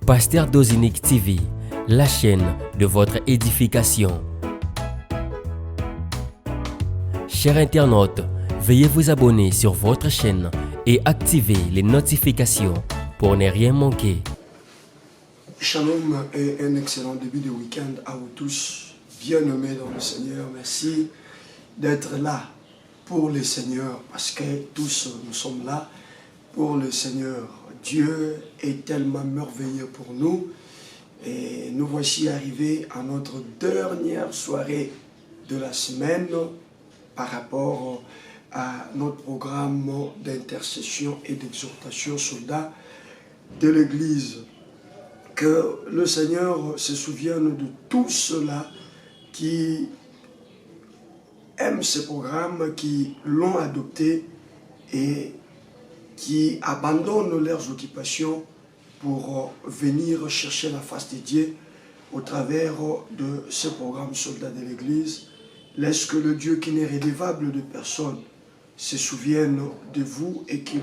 Pasteur Dozinique TV, la chaîne de votre édification. Chers internautes, veuillez vous abonner sur votre chaîne et activer les notifications pour ne rien manquer. Shalom et un excellent début de week-end à vous tous, bien-aimés dans le Seigneur. Merci d'être là pour le Seigneur, parce que tous nous sommes là pour le Seigneur. Dieu est tellement merveilleux pour nous et nous voici arrivés à notre dernière soirée de la semaine par rapport à notre programme d'intercession et d'exhortation soldats de l'Église. Que le Seigneur se souvienne de tous ceux-là qui aiment ce programme, qui l'ont adopté et qui abandonnent leurs occupations pour venir chercher la face de Dieu au travers de ce programme Soldats de l'Église. Laisse que le Dieu qui n'est redevable de personne se souvienne de vous et qu'il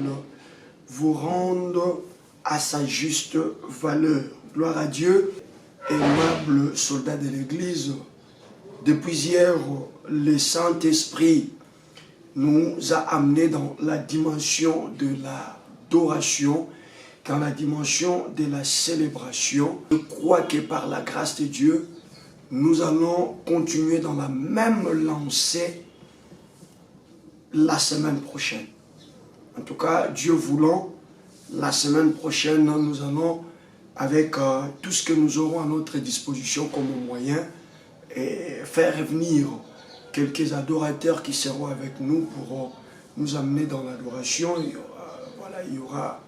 vous rende à sa juste valeur. Gloire à Dieu, aimables soldats de l'Église. Depuis hier, le Saint-Esprit nous a amenés dans la dimension de l'adoration, dans la dimension de la célébration. Je crois que par la grâce de Dieu, nous allons continuer dans la même lancée la semaine prochaine. En tout cas, Dieu voulant, la semaine prochaine, nous allons, avec tout ce que nous aurons à notre disposition comme moyen, et faire venir quelques adorateurs qui seront avec nous pour nous amener dans l'adoration. Il y aura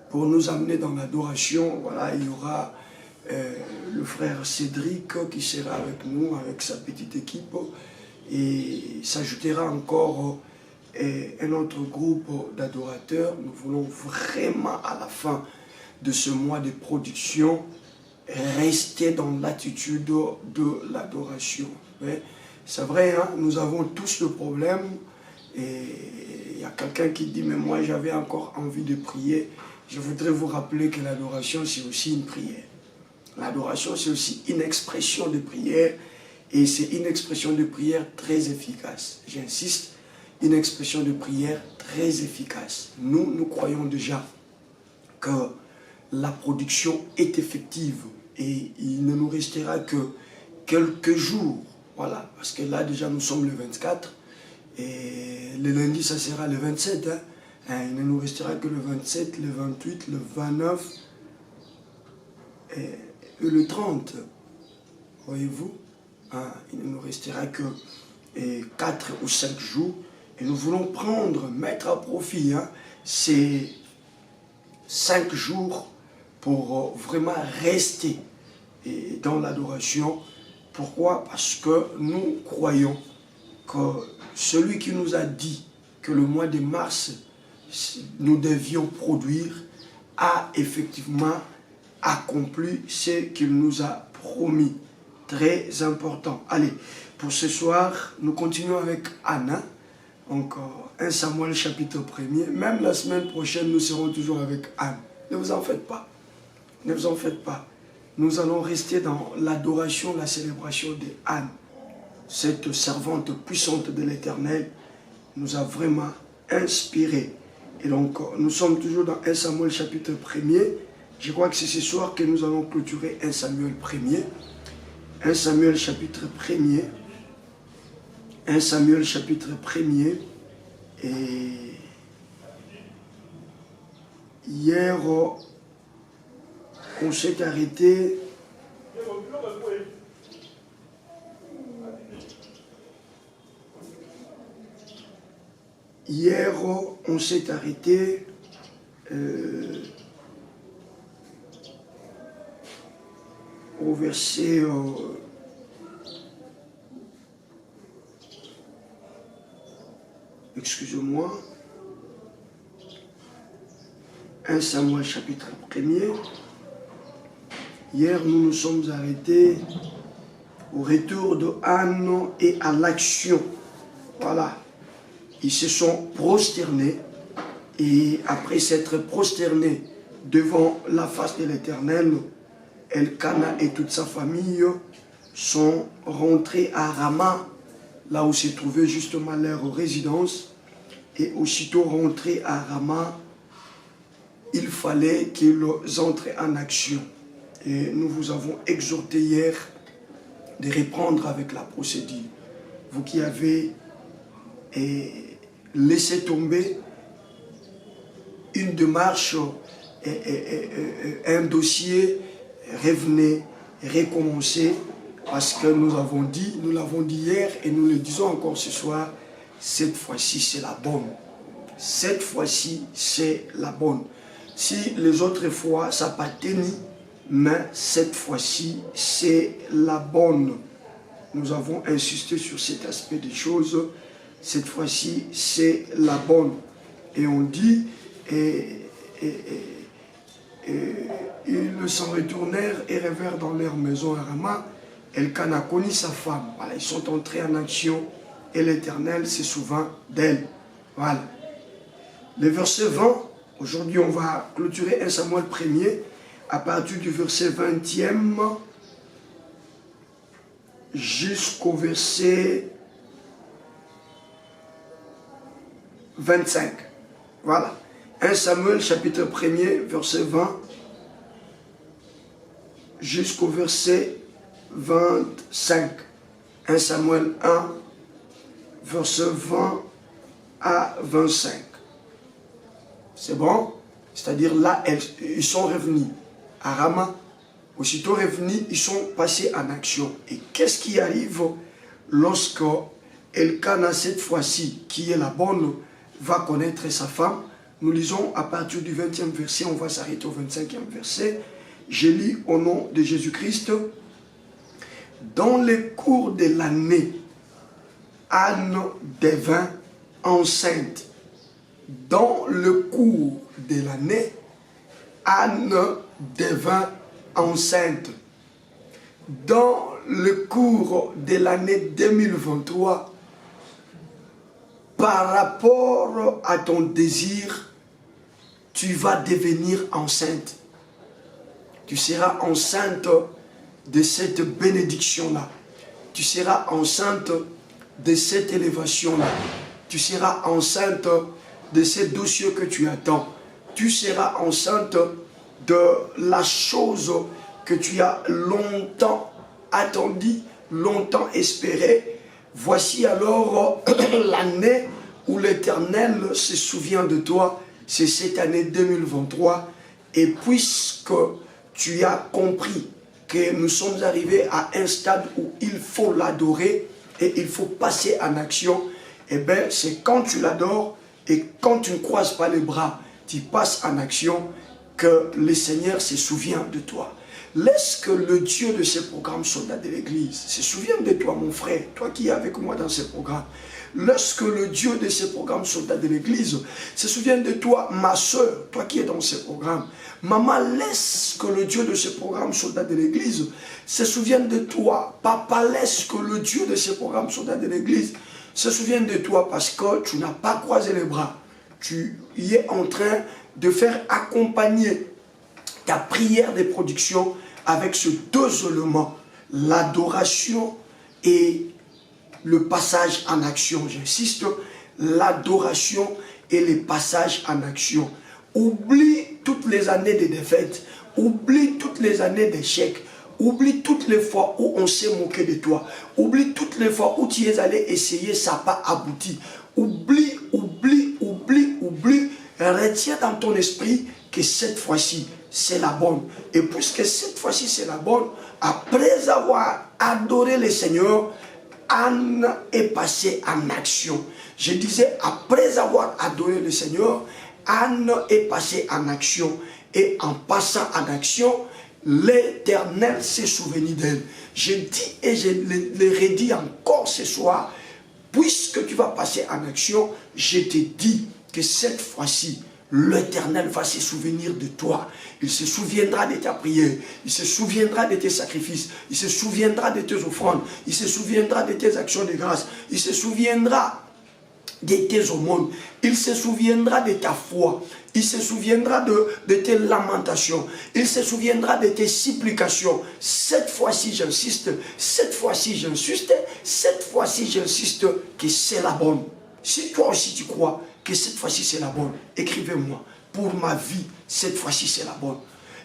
pour nous amener dans l'adoration, il y aura le frère Cédric qui sera avec nous, avec sa petite équipe, et s'ajoutera encore un autre groupe d'adorateurs. Nous voulons vraiment, à la fin de ce mois de production, rester dans l'attitude de l'adoration. C'est vrai, hein, nous avons tous le problème, et il y a quelqu'un qui dit, mais moi j'avais encore envie de prier. Je voudrais vous rappeler que l'adoration c'est aussi une prière. L'adoration c'est aussi une expression de prière, et c'est une expression de prière très efficace. J'insiste, une expression de prière très efficace. Nous croyons déjà que la production est effective et il ne nous restera que quelques jours. Voilà, parce que là déjà nous sommes le 24 et le lundi ça sera le 27. Il ne nous restera que le 27, le 28, le 29 et le 30. Voyez-vous, il ne nous restera que 4 ou 5 jours. Et nous voulons mettre à profit ces 5 jours pour vraiment rester dans l'adoration. Pourquoi? Parce que nous croyons que celui qui nous a dit que le mois de mars, nous devions produire, a effectivement accompli ce qu'il nous a promis. Très important. Allez, pour ce soir, nous continuons avec Anna. Donc, 1 Samuel chapitre 1er. Même la semaine prochaine, nous serons toujours avec Anne. Ne vous en faites pas. Ne vous en faites pas. Nous allons rester dans l'adoration, la célébration de Anne. Cette servante puissante de l'Éternel nous a vraiment inspirés. Et donc, nous sommes toujours dans 1 Samuel chapitre 1er. Je crois que c'est ce soir que nous allons clôturer 1 Samuel 1er. 1 Samuel chapitre 1er. 1 Samuel chapitre 1er. Et hier, on s'est arrêté au verset excusez-moi, 1 Samuel chapitre 1er. Hier, nous nous sommes arrêtés au retour de Anne et à l'action. Voilà. Ils se sont prosternés et après s'être prosternés devant la face de l'Éternel, Elkana et toute sa famille sont rentrés à Rama, là où se trouvait justement leur résidence. Et aussitôt rentrés à Rama, il fallait qu'ils entrent en action. Et nous vous avons exhorté hier de reprendre avec la procédure. Vous qui avez laissé tomber une démarche, un dossier, revenez, recommencez, parce que nous l'avons dit hier et nous le disons encore ce soir, cette fois-ci c'est la bonne. Cette fois-ci c'est la bonne. Si les autres fois ça n'a pas tenu, mais cette fois-ci c'est la bonne. Nous avons insisté sur cet aspect des choses. Cette fois-ci c'est la bonne. Et on dit, ils s'en retournèrent et revinrent dans leur maison à Rama. Elkana connut sa femme. Voilà, ils sont entrés en action et l'Éternel se souvint d'elle. Voilà. Le verset 20, aujourd'hui on va clôturer 1 Samuel 1er à partir du verset 20e jusqu'au verset 25. Voilà. 1 Samuel chapitre 1er, verset 20 jusqu'au verset 25. 1 Samuel 1, verset 20 à 25. C'est bon? C'est-à-dire là, ils sont revenus à Rama. Aussitôt revenus, ils sont passés en action. Et qu'est-ce qui arrive lorsque Elkana, cette fois-ci, qui est la bonne, va connaître sa femme? Nous lisons à partir du 20e verset, on va s'arrêter au 25e verset. Je lis au nom de Jésus-Christ. Dans le cours de l'année, Anne devint enceinte. Dans le cours de l'année, Anne devint enceinte. Dans le cours de l'année 2023, par rapport à ton désir, tu vas devenir enceinte. Tu seras enceinte de cette bénédiction-là. Tu seras enceinte de cette élévation-là. Tu seras enceinte de ces dossiers que tu attends. Tu seras enceinte de la chose que tu as longtemps attendue, longtemps espérée. Voici alors l'année où l'Éternel se souvient de toi. C'est cette année 2023. Et puisque tu as compris que nous sommes arrivés à un stade où il faut l'adorer et il faut passer en action, eh bien, c'est quand tu l'adores et quand tu ne croises pas les bras, tu passes en action que le Seigneur se souvient de toi. Laisse que le Dieu de ces programmes soldats de l'Église se souvienne de toi, mon frère, toi qui es avec moi dans ces programmes. Laisse que le Dieu de ces programmes soldats de l'Église se souvienne de toi, ma soeur, toi qui es dans ces programmes. Maman, laisse que le Dieu de ces programmes soldats de l'Église se souvienne de toi. Papa, laisse que le Dieu de ces programmes soldats de l'Église se souvienne de toi parce que tu n'as pas croisé les bras. Tu y es en train de faire accompagner ta prière de production avec ce deux éléments, l'adoration et le passage en action. J'insiste, l'adoration et le passage en action. Oublie toutes les années de défaites, oublie toutes les années d'échecs, oublie toutes les fois où on s'est moqué de toi, oublie toutes les fois où tu es allé essayer, ça n'a pas abouti. Oublie, oublie, oublie, oublie. Retiens dans ton esprit que cette fois-ci, c'est la bonne. Et puisque cette fois-ci, c'est la bonne, après avoir adoré le Seigneur, Anne est passée en action. Je disais, après avoir adoré le Seigneur, Anne est passée en action. Et en passant en action, l'Éternel s'est souvenu d'elle. Je dis et je le redis encore ce soir, puisque tu vas passer en action, je te dis que cette fois-ci, l'Éternel va se souvenir de toi. Il se souviendra de ta prière. Il se souviendra de tes sacrifices. Il se souviendra de tes offrandes. Il se souviendra de tes actions de grâce. Il se souviendra de tes aumônes. Il se souviendra de ta foi. Il se souviendra de tes lamentations. Il se souviendra de tes supplications. Cette fois-ci, j'insiste. Cette fois-ci, j'insiste. Cette fois-ci, j'insiste que c'est la bonne. Si toi aussi tu crois que cette fois-ci c'est la bonne, écrivez-moi. Pour ma vie, cette fois-ci c'est la bonne.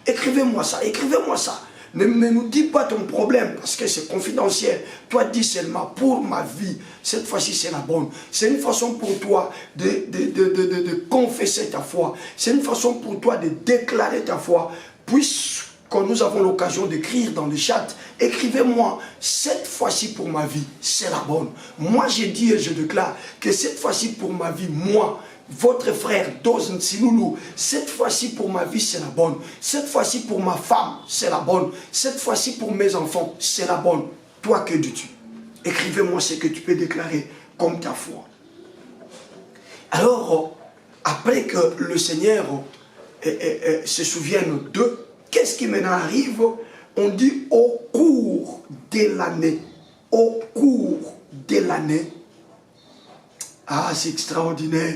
Écrivez-moi ça, écrivez-moi ça. Ne nous dis pas ton problème parce que c'est confidentiel. Toi, dis seulement pour ma vie, cette fois-ci c'est la bonne. C'est une façon pour toi de confesser ta foi. C'est une façon pour toi de déclarer ta foi. Puisque nous avons l'occasion d'écrire dans le chat, écrivez-moi, cette fois-ci pour ma vie, c'est la bonne. Moi, j'ai dit et je déclare que cette fois-ci pour ma vie, moi, votre frère Doz Ntsiloulou, cette fois-ci pour ma vie, c'est la bonne. Cette fois-ci pour ma femme, c'est la bonne. Cette fois-ci pour mes enfants, c'est la bonne. Toi, que dis-tu? Écrivez-moi ce que tu peux déclarer comme ta foi. Alors, après que le Seigneur se souvienne d'eux, qu'est-ce qui maintenant arrive? On dit au cours de l'année. Au cours de l'année. Ah, c'est extraordinaire.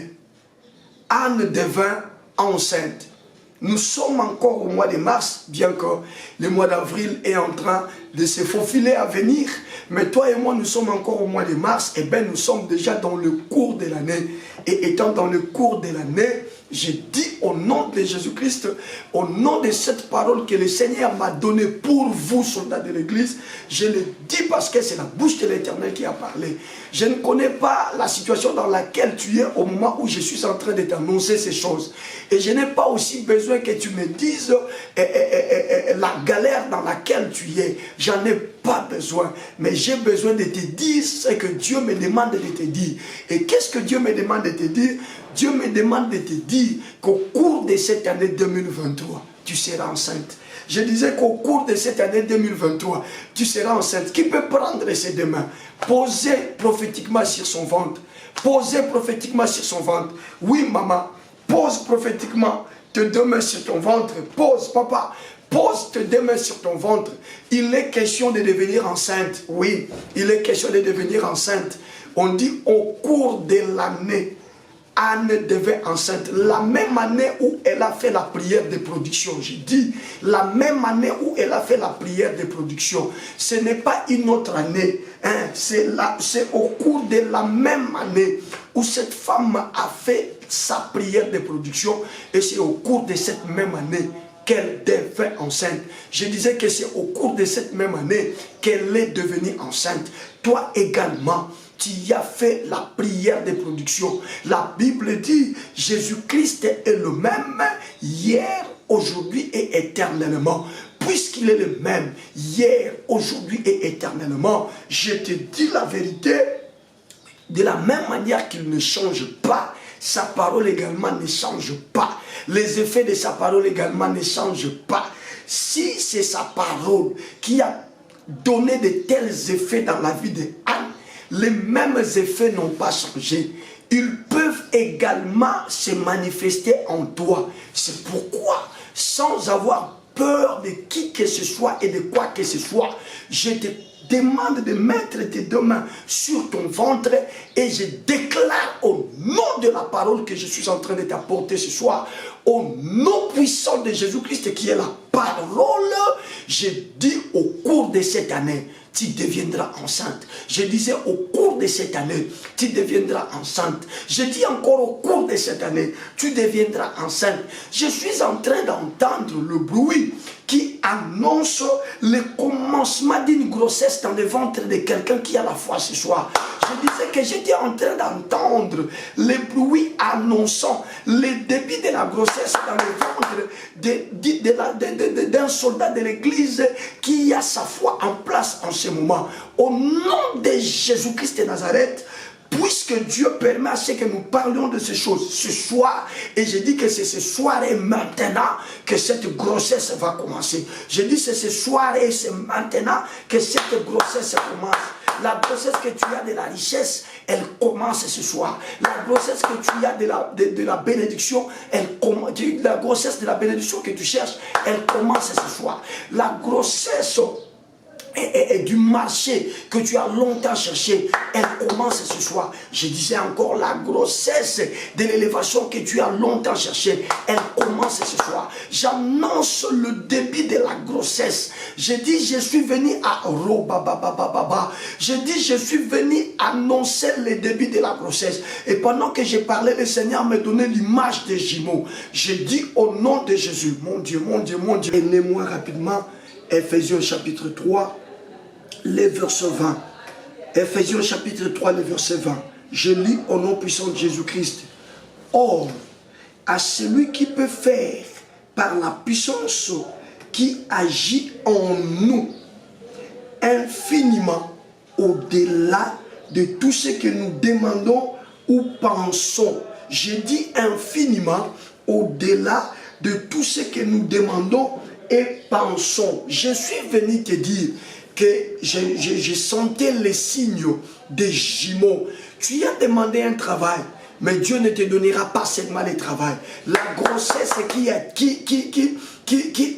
Anne devint enceinte. Nous sommes encore au mois de mars, bien que le mois d'avril est en train de se faufiler à venir. Mais toi et moi, nous sommes encore au mois de mars. Et bien, nous sommes déjà dans le cours de l'année. Et étant dans le cours de l'année, j'ai dit au nom de Jésus-Christ, au nom de cette parole que le Seigneur m'a donnée pour vous, soldats de l'Église, je le dis parce que c'est la bouche de l'Éternel qui a parlé. Je ne connais pas la situation dans laquelle tu es au moment où je suis en train de t'annoncer ces choses. Et je n'ai pas aussi besoin que tu me dises la galère dans laquelle tu es. J'en ai pas besoin. Mais j'ai besoin de te dire ce que Dieu me demande de te dire. Et qu'est-ce que Dieu me demande de te dire? Dieu me demande de te dire qu'au cours de cette année 2023, tu seras enceinte. Je disais qu'au cours de cette année 2023, tu seras enceinte. Qui peut prendre ses deux mains, poser prophétiquement sur son ventre, poser prophétiquement sur son ventre? Oui, maman, pose prophétiquement tes deux mains sur ton ventre. Pose, papa, pose tes deux mains sur ton ventre. Il est question de devenir enceinte. Oui, il est question de devenir enceinte. On dit au cours de l'année. Anne devait enceinte, la même année où elle a fait la prière de production. J'ai dit, la même année où elle a fait la prière de production. Ce n'est pas une autre année. Hein, c'est au cours de la même année où cette femme a fait sa prière de production. Et c'est au cours de cette même année qu'elle devint enceinte. Je disais que c'est au cours de cette même année qu'elle est devenue enceinte. Toi également, tu as fait la prière de production. La Bible dit, Jésus-Christ est le même hier, aujourd'hui et éternellement. Puisqu'il est le même hier, aujourd'hui et éternellement, je te dis la vérité, de la même manière qu'il ne change pas, sa parole également ne change pas. Les effets de sa parole également ne changent pas. Si c'est sa parole qui a donné de tels effets dans la vie de Anne, les mêmes effets n'ont pas changé. Ils peuvent également se manifester en toi. C'est pourquoi, sans avoir peur de qui que ce soit et de quoi que ce soit, je te demande de mettre tes deux mains sur ton ventre et je déclare au nom de la parole que je suis en train de t'apporter ce soir, au nom puissant de Jésus-Christ qui est la parole, je dis au cours de cette année, tu deviendras enceinte. Je disais au cours de cette année, tu deviendras enceinte. Je dis encore au cours de cette année, tu deviendras enceinte. Je suis en train d'entendre le bruit qui annonce le commencement d'une grossesse dans le ventre de quelqu'un qui a la foi ce soir. Je disais que j'étais en train d'entendre le bruit annonçant le début de la grossesse dans le ventre d'un soldat de l'église qui a sa foi en place en ce moment. Au nom de Jésus-Christ de Nazareth, puisque Dieu permet à ce que nous parlions de ces choses ce soir, et je dis que c'est ce soir et maintenant que cette grossesse va commencer. Je dis que c'est ce soir et c'est maintenant que cette grossesse commence. La grossesse que tu as de la richesse, elle commence ce soir. La grossesse que tu as de la bénédiction, la grossesse de la bénédiction que tu cherches, elle commence ce soir. La grossesse et du marché que tu as longtemps cherché, elle commence ce soir. Je disais encore, la grossesse de l'élévation que tu as longtemps cherché, elle commence ce soir. J'annonce le début de la grossesse. Je dis, je suis venu à Robababababa. Je dis, je suis venu annoncer le début de la grossesse. Et pendant que j'ai parlé, le Seigneur me donnait l'image des jumeaux. Je dis au nom de Jésus, mon Dieu, mon Dieu, mon Dieu. Aimez-moi rapidement, Ephésiens chapitre 3. Les versets 20. Ephésiens chapitre 3, le verset 20. Je lis au nom puissant de Jésus-Christ. Or, à celui qui peut faire par la puissance qui agit en nous infiniment au-delà de tout ce que nous demandons ou pensons. Je dis infiniment au-delà de tout ce que nous demandons et pensons. Je suis venu te dire que je sentais les signes des jumeaux. Tu as demandé un travail, mais Dieu ne te donnera pas seulement le travail. La grossesse qui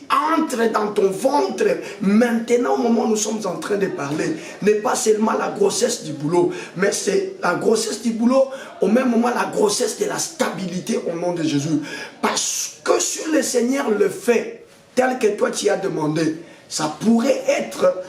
entre dans ton ventre, maintenant au moment où nous sommes en train de parler, n'est pas seulement la grossesse du boulot, mais c'est la grossesse du boulot, au même moment la grossesse de la stabilité au nom de Jésus. Parce que si le Seigneur le fait, tel que toi tu as demandé, ça pourrait être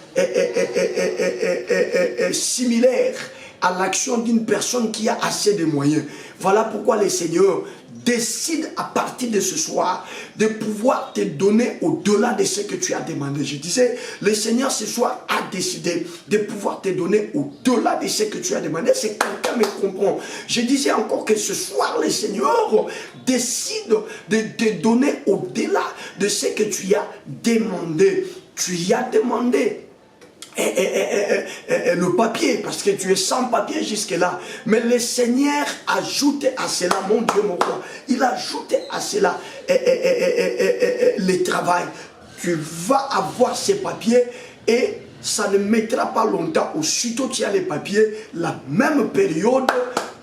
similaire à l'action d'une personne qui a assez de moyens. Voilà pourquoi le Seigneur décide à partir de ce soir de pouvoir te donner au-delà de ce que tu as demandé. Je disais, le Seigneur ce soir a décidé de pouvoir te donner au-delà de ce que tu as demandé. C'est quelqu'un me comprend. Je disais encore que ce soir, le Seigneur décide de te donner au-delà de ce que tu as demandé. Tu y as demandé le papier, parce que tu es sans papier jusque-là. Mais le Seigneur ajoute à cela, mon Dieu, mon roi, il ajoute à cela le travail. Tu vas avoir ces papiers et ça ne mettra pas longtemps. Aussitôt tu as les papiers, la même période,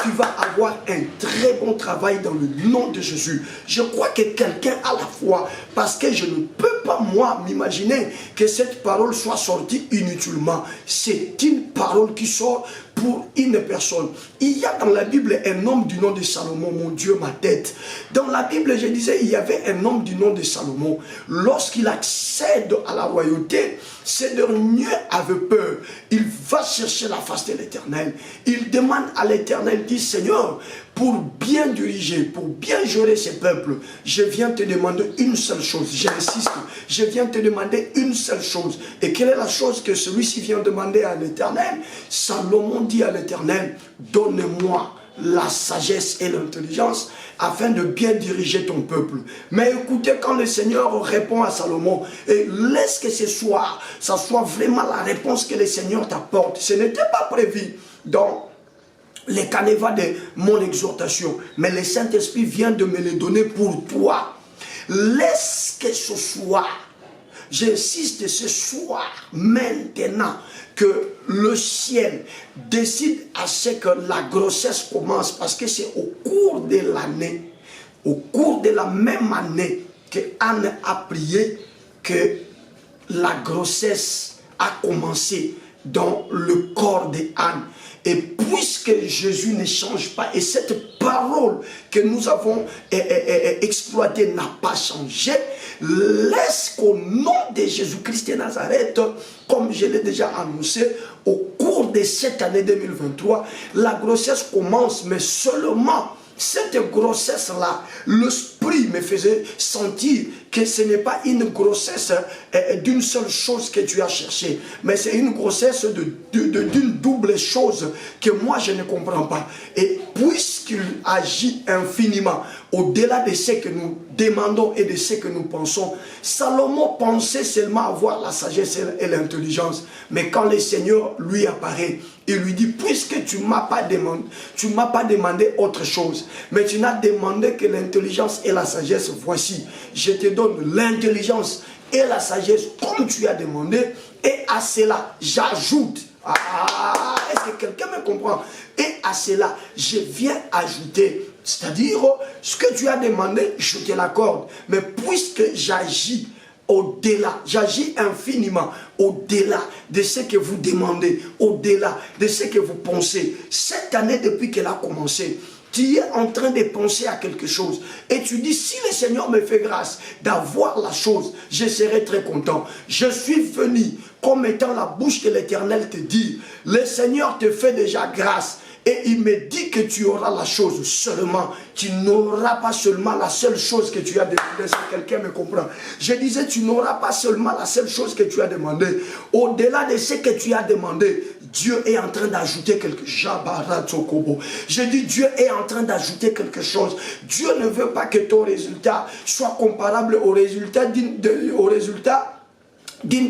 tu vas avoir un très bon travail dans le nom de Jésus. Je crois que quelqu'un a la foi, parce que je ne peux pas, moi, m'imaginer que cette parole soit sortie inutilement. C'est une parole qui sort pour une personne. Il y a dans la Bible un homme du nom de Salomon, mon Dieu, ma tête. Dans la Bible, je disais, il y avait un homme du nom de Salomon. Lorsqu'il accède à la royauté, ce dernier avait peur. Il va chercher la face de l'Éternel. Il demande à l'Éternel, dit, Seigneur, pour bien diriger, pour bien gérer ce peuple, je viens te demander une seule chose. J'insiste, je viens te demander une seule chose. Et quelle est la chose que celui-ci vient demander à l'Éternel? Salomon dit à l'Éternel, donne-moi la sagesse et l'intelligence afin de bien diriger ton peuple. Mais écoutez, quand le Seigneur répond à Salomon, et laisse que ce soir, ça soit vraiment la réponse que le Seigneur t'apporte. Ce n'était pas prévu dans les canevas de mon exhortation, mais le Saint-Esprit vient de me les donner pour toi. Laisse que ce soir, j'insiste ce soir, maintenant, que le ciel décide à ce que la grossesse commence, parce que c'est au cours de l'année, au cours de la même année que Anne a prié, que la grossesse a commencé dans le corps de Anne. Et puisque Jésus ne change pas, et cette parole que nous avons exploitée n'a pas changé, laisse qu'au nom de Jésus-Christ de Nazareth, comme je l'ai déjà annoncé, au cours de cette année 2023, la grossesse commence, mais seulement cette grossesse-là, l'esprit me faisait sentir que ce n'est pas une grossesse d'une seule chose que tu as cherché, mais c'est une grossesse d'une double chose que moi je ne comprends pas. Et puisqu'il agit infiniment au-delà de ce que nous demandons et de ce que nous pensons, Salomon pensait seulement avoir la sagesse et l'intelligence. Mais quand le Seigneur lui apparaît, il lui dit, puisque tu ne m'as pas demandé autre chose, mais tu n'as demandé que l'intelligence et la sagesse, voici, je te donne l'intelligence et la sagesse comme tu as demandé, et à cela, j'ajoute. Est-ce que quelqu'un me comprend? Et à cela, je viens ajouter, c'est-à-dire, ce que tu as demandé, je te l'accorde. Mais puisque j'agis au-delà, j'agis infiniment au-delà de ce que vous demandez, au-delà de ce que vous pensez. Cette année, depuis qu'elle a commencé, tu es en train de penser à quelque chose et tu dis, si le Seigneur me fait grâce d'avoir la chose, je serai très content. Je suis venu comme étant la bouche de l'Éternel te dire, le Seigneur te fait déjà grâce. Et il me dit que tu auras la chose seulement. Tu n'auras pas seulement la seule chose que tu as demandé. Si quelqu'un me comprend. Je disais, tu n'auras pas seulement la seule chose que tu as demandé. Au-delà de ce que tu as demandé, Dieu est en train d'ajouter quelque chose. Je dis, Dieu est en train d'ajouter quelque chose. Dieu ne veut pas que ton résultat soit comparable au résultat d'une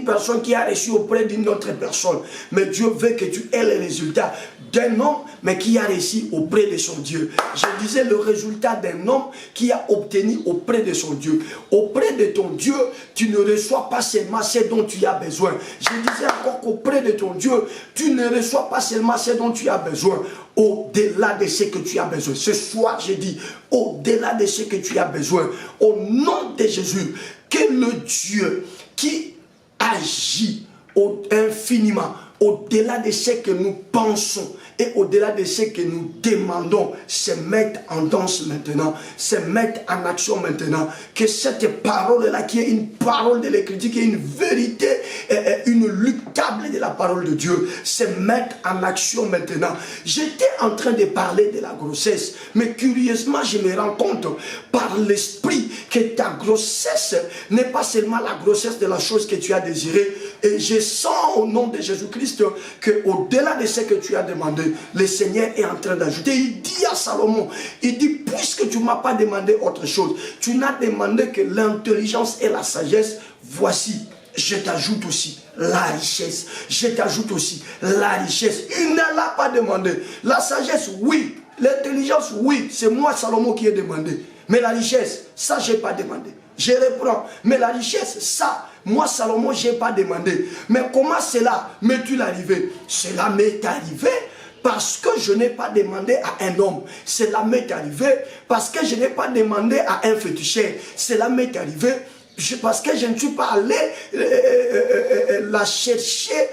personne qui a reçu auprès d'une autre personne. Mais Dieu veut que tu aies le résultat d'un homme, mais qui a reçu auprès de son Dieu. Je disais le résultat d'un homme qui a obtenu auprès de son Dieu. Auprès de ton Dieu, tu ne reçois pas seulement ce dont tu as besoin. Je disais encore qu'auprès de ton Dieu, tu ne reçois pas seulement ce dont tu as besoin. Au-delà de ce que tu as besoin. Ce soir, je dis, au-delà de ce que tu as besoin. Au nom de Jésus, que le Dieu qui agit infiniment, au-delà de ce que nous pensons et au-delà de ce que nous demandons, se mettre en danse maintenant, se mettre en action maintenant. Que cette parole-là, qui est une parole de l'Écriture, qui est une vérité, une luttable de la parole de Dieu, se mettre en action maintenant. J'étais en train de parler de la grossesse, mais curieusement, je me rends compte par l'esprit que ta grossesse n'est pas seulement la grossesse de la chose que tu as désirée. Et je sens au nom de Jésus-Christ qu'au-delà de ce que tu as demandé, le Seigneur est en train d'ajouter. Il dit à Salomon, il dit, puisque tu ne m'as pas demandé autre chose, tu n'as demandé que l'intelligence et la sagesse, voici, je t'ajoute aussi la richesse. Je t'ajoute aussi la richesse. Il ne l'a pas demandé. La sagesse, oui. L'intelligence, oui. C'est moi, Salomon, qui ai demandé. Mais la richesse, ça, je n'ai pas demandé. Je reprends. Mais la richesse, ça, moi, Salomon, je n'ai pas demandé. Mais comment cela m'est-il arrivé? Cela m'est arrivé parce que je n'ai pas demandé à un homme. Cela m'est arrivé parce que je n'ai pas demandé à un féticheur. Cela m'est arrivé parce que je ne suis pas allé la chercher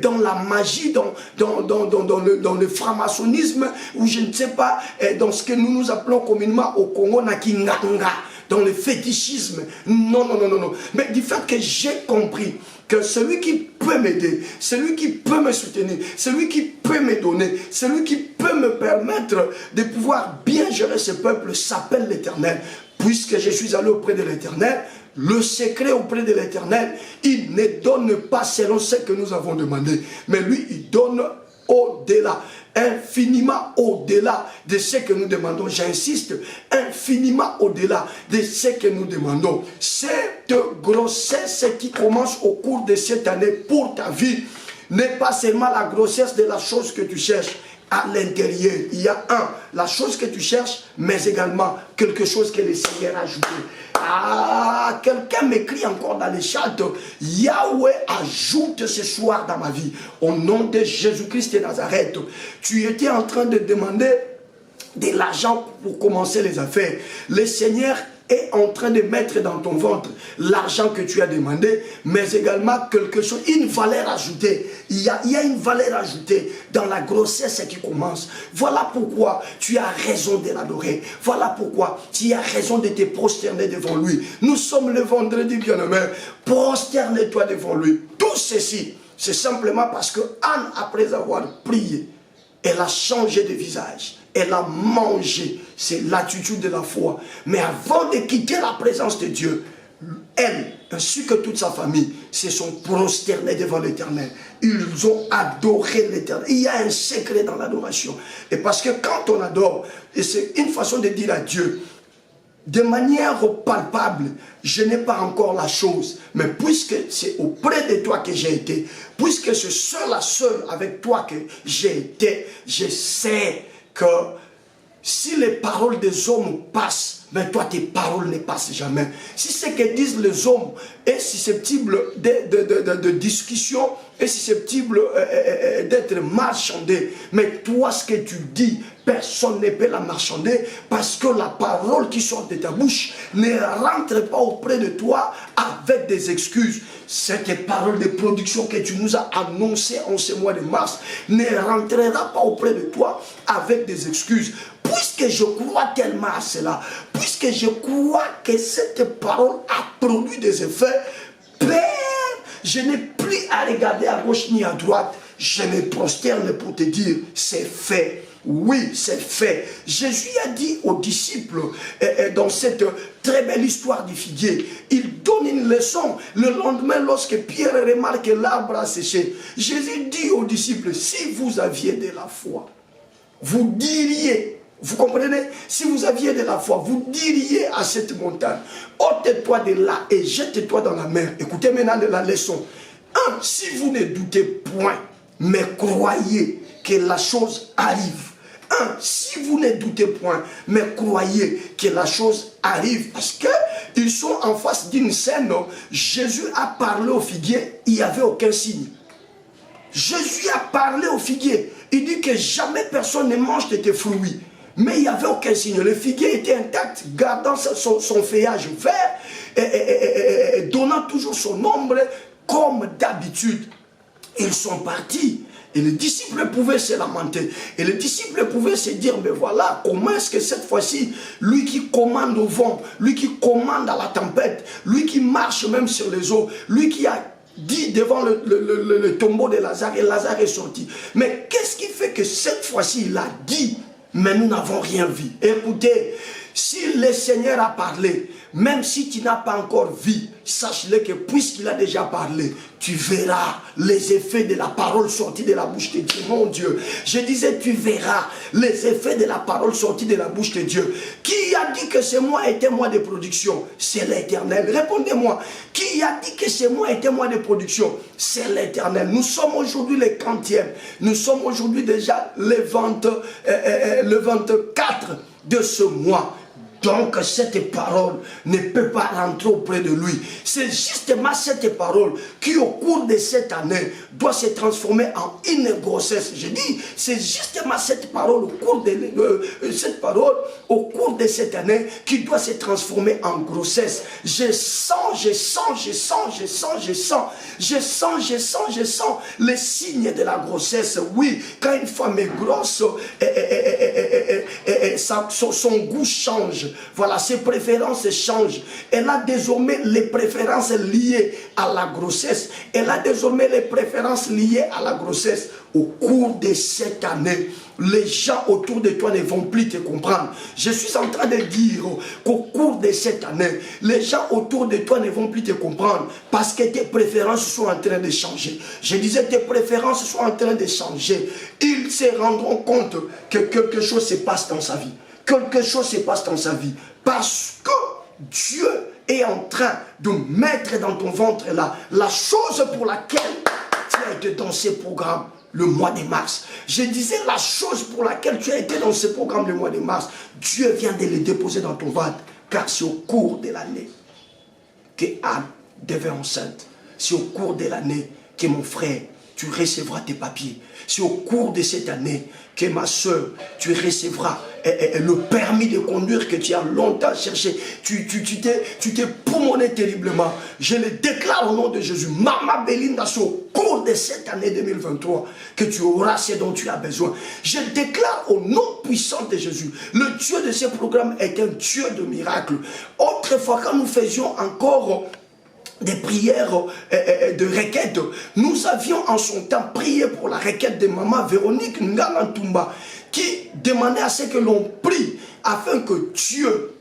dans la magie, dans le franc-maçonnisme, ou je ne sais pas, dans ce que nous appelons communément au Congo, Nakinganga, dans le fétichisme. Non, non, non, non, non. Mais du fait que j'ai compris que celui qui peut m'aider, celui qui peut me soutenir, celui qui peut me donner, celui qui peut me permettre de pouvoir bien gérer ce peuple s'appelle l'Éternel. Puisque je suis allé auprès de l'Éternel, le secret auprès de l'Éternel, il ne donne pas selon ce que nous avons demandé, mais lui, il donne au-delà, infiniment au-delà de ce que nous demandons. J'insiste, infiniment au-delà de ce que nous demandons. Cette grossesse qui commence au cours de cette année pour ta vie n'est pas seulement la grossesse de la chose que tu cherches. À l'intérieur, il y a la chose que tu cherches, mais également quelque chose que le Seigneur a ajouté. Ah, quelqu'un m'écrit encore dans les chats, Yahweh ajoute ce soir dans ma vie, au nom de Jésus-Christ de Nazareth. Tu étais en train de demander de l'argent pour commencer les affaires. Le Seigneur est en train de mettre dans ton ventre l'argent que tu as demandé, mais également quelque chose, une valeur ajoutée. Il y a une valeur ajoutée dans la grossesse qui commence. Voilà pourquoi tu as raison de l'adorer. Voilà pourquoi tu as raison de te prosterner devant lui. Nous sommes le vendredi bien-aimé. Prosterne-toi devant lui. Tout ceci, c'est simplement parce que Anne, après avoir prié, elle a changé de visage. Elle a mangé. C'est l'attitude de la foi. Mais avant de quitter la présence de Dieu, elle, ainsi que toute sa famille, se sont prosternés devant l'Éternel. Ils ont adoré l'Éternel. Il y a un secret dans l'adoration. Et parce que quand on adore, et c'est une façon de dire à Dieu, de manière palpable, je n'ai pas encore la chose, mais puisque c'est auprès de toi que j'ai été, puisque c'est seul avec toi que j'ai été, je sais que si les paroles des hommes passent, mais toi, tes paroles ne passent jamais. Si ce que disent les hommes est susceptible de discussion, est susceptible d'être marchandé, mais toi, ce que tu dis, personne ne peut la marchander, parce que la parole qui sort de ta bouche ne rentre pas auprès de toi avec des excuses. Cette parole de production que tu nous as annoncée en ce mois de mars ne rentrera pas auprès de toi avec des excuses. Puisque je crois tellement à cela, puisque je crois que cette parole a produit des effets, Père, je n'ai plus à regarder à gauche ni à droite. Je me prosterne pour te dire, c'est fait. Oui, c'est fait. Jésus a dit aux disciples, dans cette très belle histoire du figuier, il donne une leçon. Le lendemain, lorsque Pierre remarque que l'arbre a séché, Jésus dit aux disciples, si vous aviez de la foi, vous diriez, vous comprenez, si vous aviez de la foi, vous diriez à cette montagne, ôte-toi de là et jette-toi dans la mer. Écoutez maintenant la leçon. Si vous ne doutez point, mais croyez que la chose arrive. Si vous ne doutez point, mais croyez que la chose arrive. Parce qu'ils sont en face d'une scène. Jésus a parlé au figuier, il n'y avait aucun signe. Jésus a parlé au figuier. Il dit que jamais personne ne mange de tes fruits. Mais il n'y avait aucun signe. Le figuier était intact, gardant son feuillage vert, et donnant toujours son ombre comme d'habitude. Ils sont partis. Et les disciples pouvaient se lamenter. Et les disciples pouvaient se dire, mais voilà, comment est-ce que cette fois-ci, lui qui commande au vent, lui qui commande à la tempête, lui qui marche même sur les eaux, lui qui a dit devant le tombeau de Lazare, et Lazare est sorti. Mais qu'est-ce qui fait que cette fois-ci, il a dit, mais nous n'avons rien vu? Écoutez, si le Seigneur a parlé, même si tu n'as pas encore vu, sache-le que puisqu'il a déjà parlé, tu verras les effets de la parole sortie de la bouche de Dieu. Mon Dieu, je disais, tu verras les effets de la parole sortie de la bouche de Dieu. Qui a dit que ce mois était mois de production? C'est l'Éternel. Répondez-moi. Qui a dit que ce mois était mois de production? C'est l'Éternel. Nous sommes aujourd'hui le 40e. Nous sommes aujourd'hui déjà le 24 de ce mois. Donc cette parole ne peut pas rentrer auprès de lui. C'est justement cette parole qui au cours de cette année doit se transformer en une grossesse. Je dis, c'est justement cette parole au cours de cette année qui doit se transformer en grossesse. Je sens les signes de la grossesse. Oui, quand une femme est grosse, son goût change. Voilà, ses préférences changent. Elle a désormais les préférences liées à la grossesse. Elle a désormais les préférences liées à la grossesse. Au cours de cette année, les gens autour de toi ne vont plus te comprendre. Je suis en train de dire qu'au cours de cette année, les gens autour de toi ne vont plus te comprendre parce que tes préférences sont en train de changer. Je disais, tes préférences sont en train de changer. Ils se rendront compte que quelque chose se passe dans sa vie. Quelque chose se passe dans sa vie. Parce que Dieu est en train de mettre dans ton ventre là la chose pour laquelle tu as été dans ce programme le mois de mars. Je disais la chose pour laquelle tu as été dans ce programme le mois de mars. Dieu vient de le déposer dans ton ventre. Car c'est au cours de l'année que Anne devient enceinte. C'est au cours de l'année que mon frère, tu recevras tes papiers. C'est au cours de cette année que ma soeur, tu recevras le permis de conduire que tu as longtemps cherché. Tu t'es poumonné terriblement. Je le déclare au nom de Jésus. Maman Belinda, c'est au cours de cette année 2023 que tu auras ce dont tu as besoin. Je déclare au nom puissant de Jésus. Le Dieu de ce programme est un Dieu de miracles. Autrefois, quand nous faisions encore des prières de requête, nous avions en son temps prié pour la requête de maman Véronique Ngalantumba qui demandait à ce que l'on prie afin que Dieu,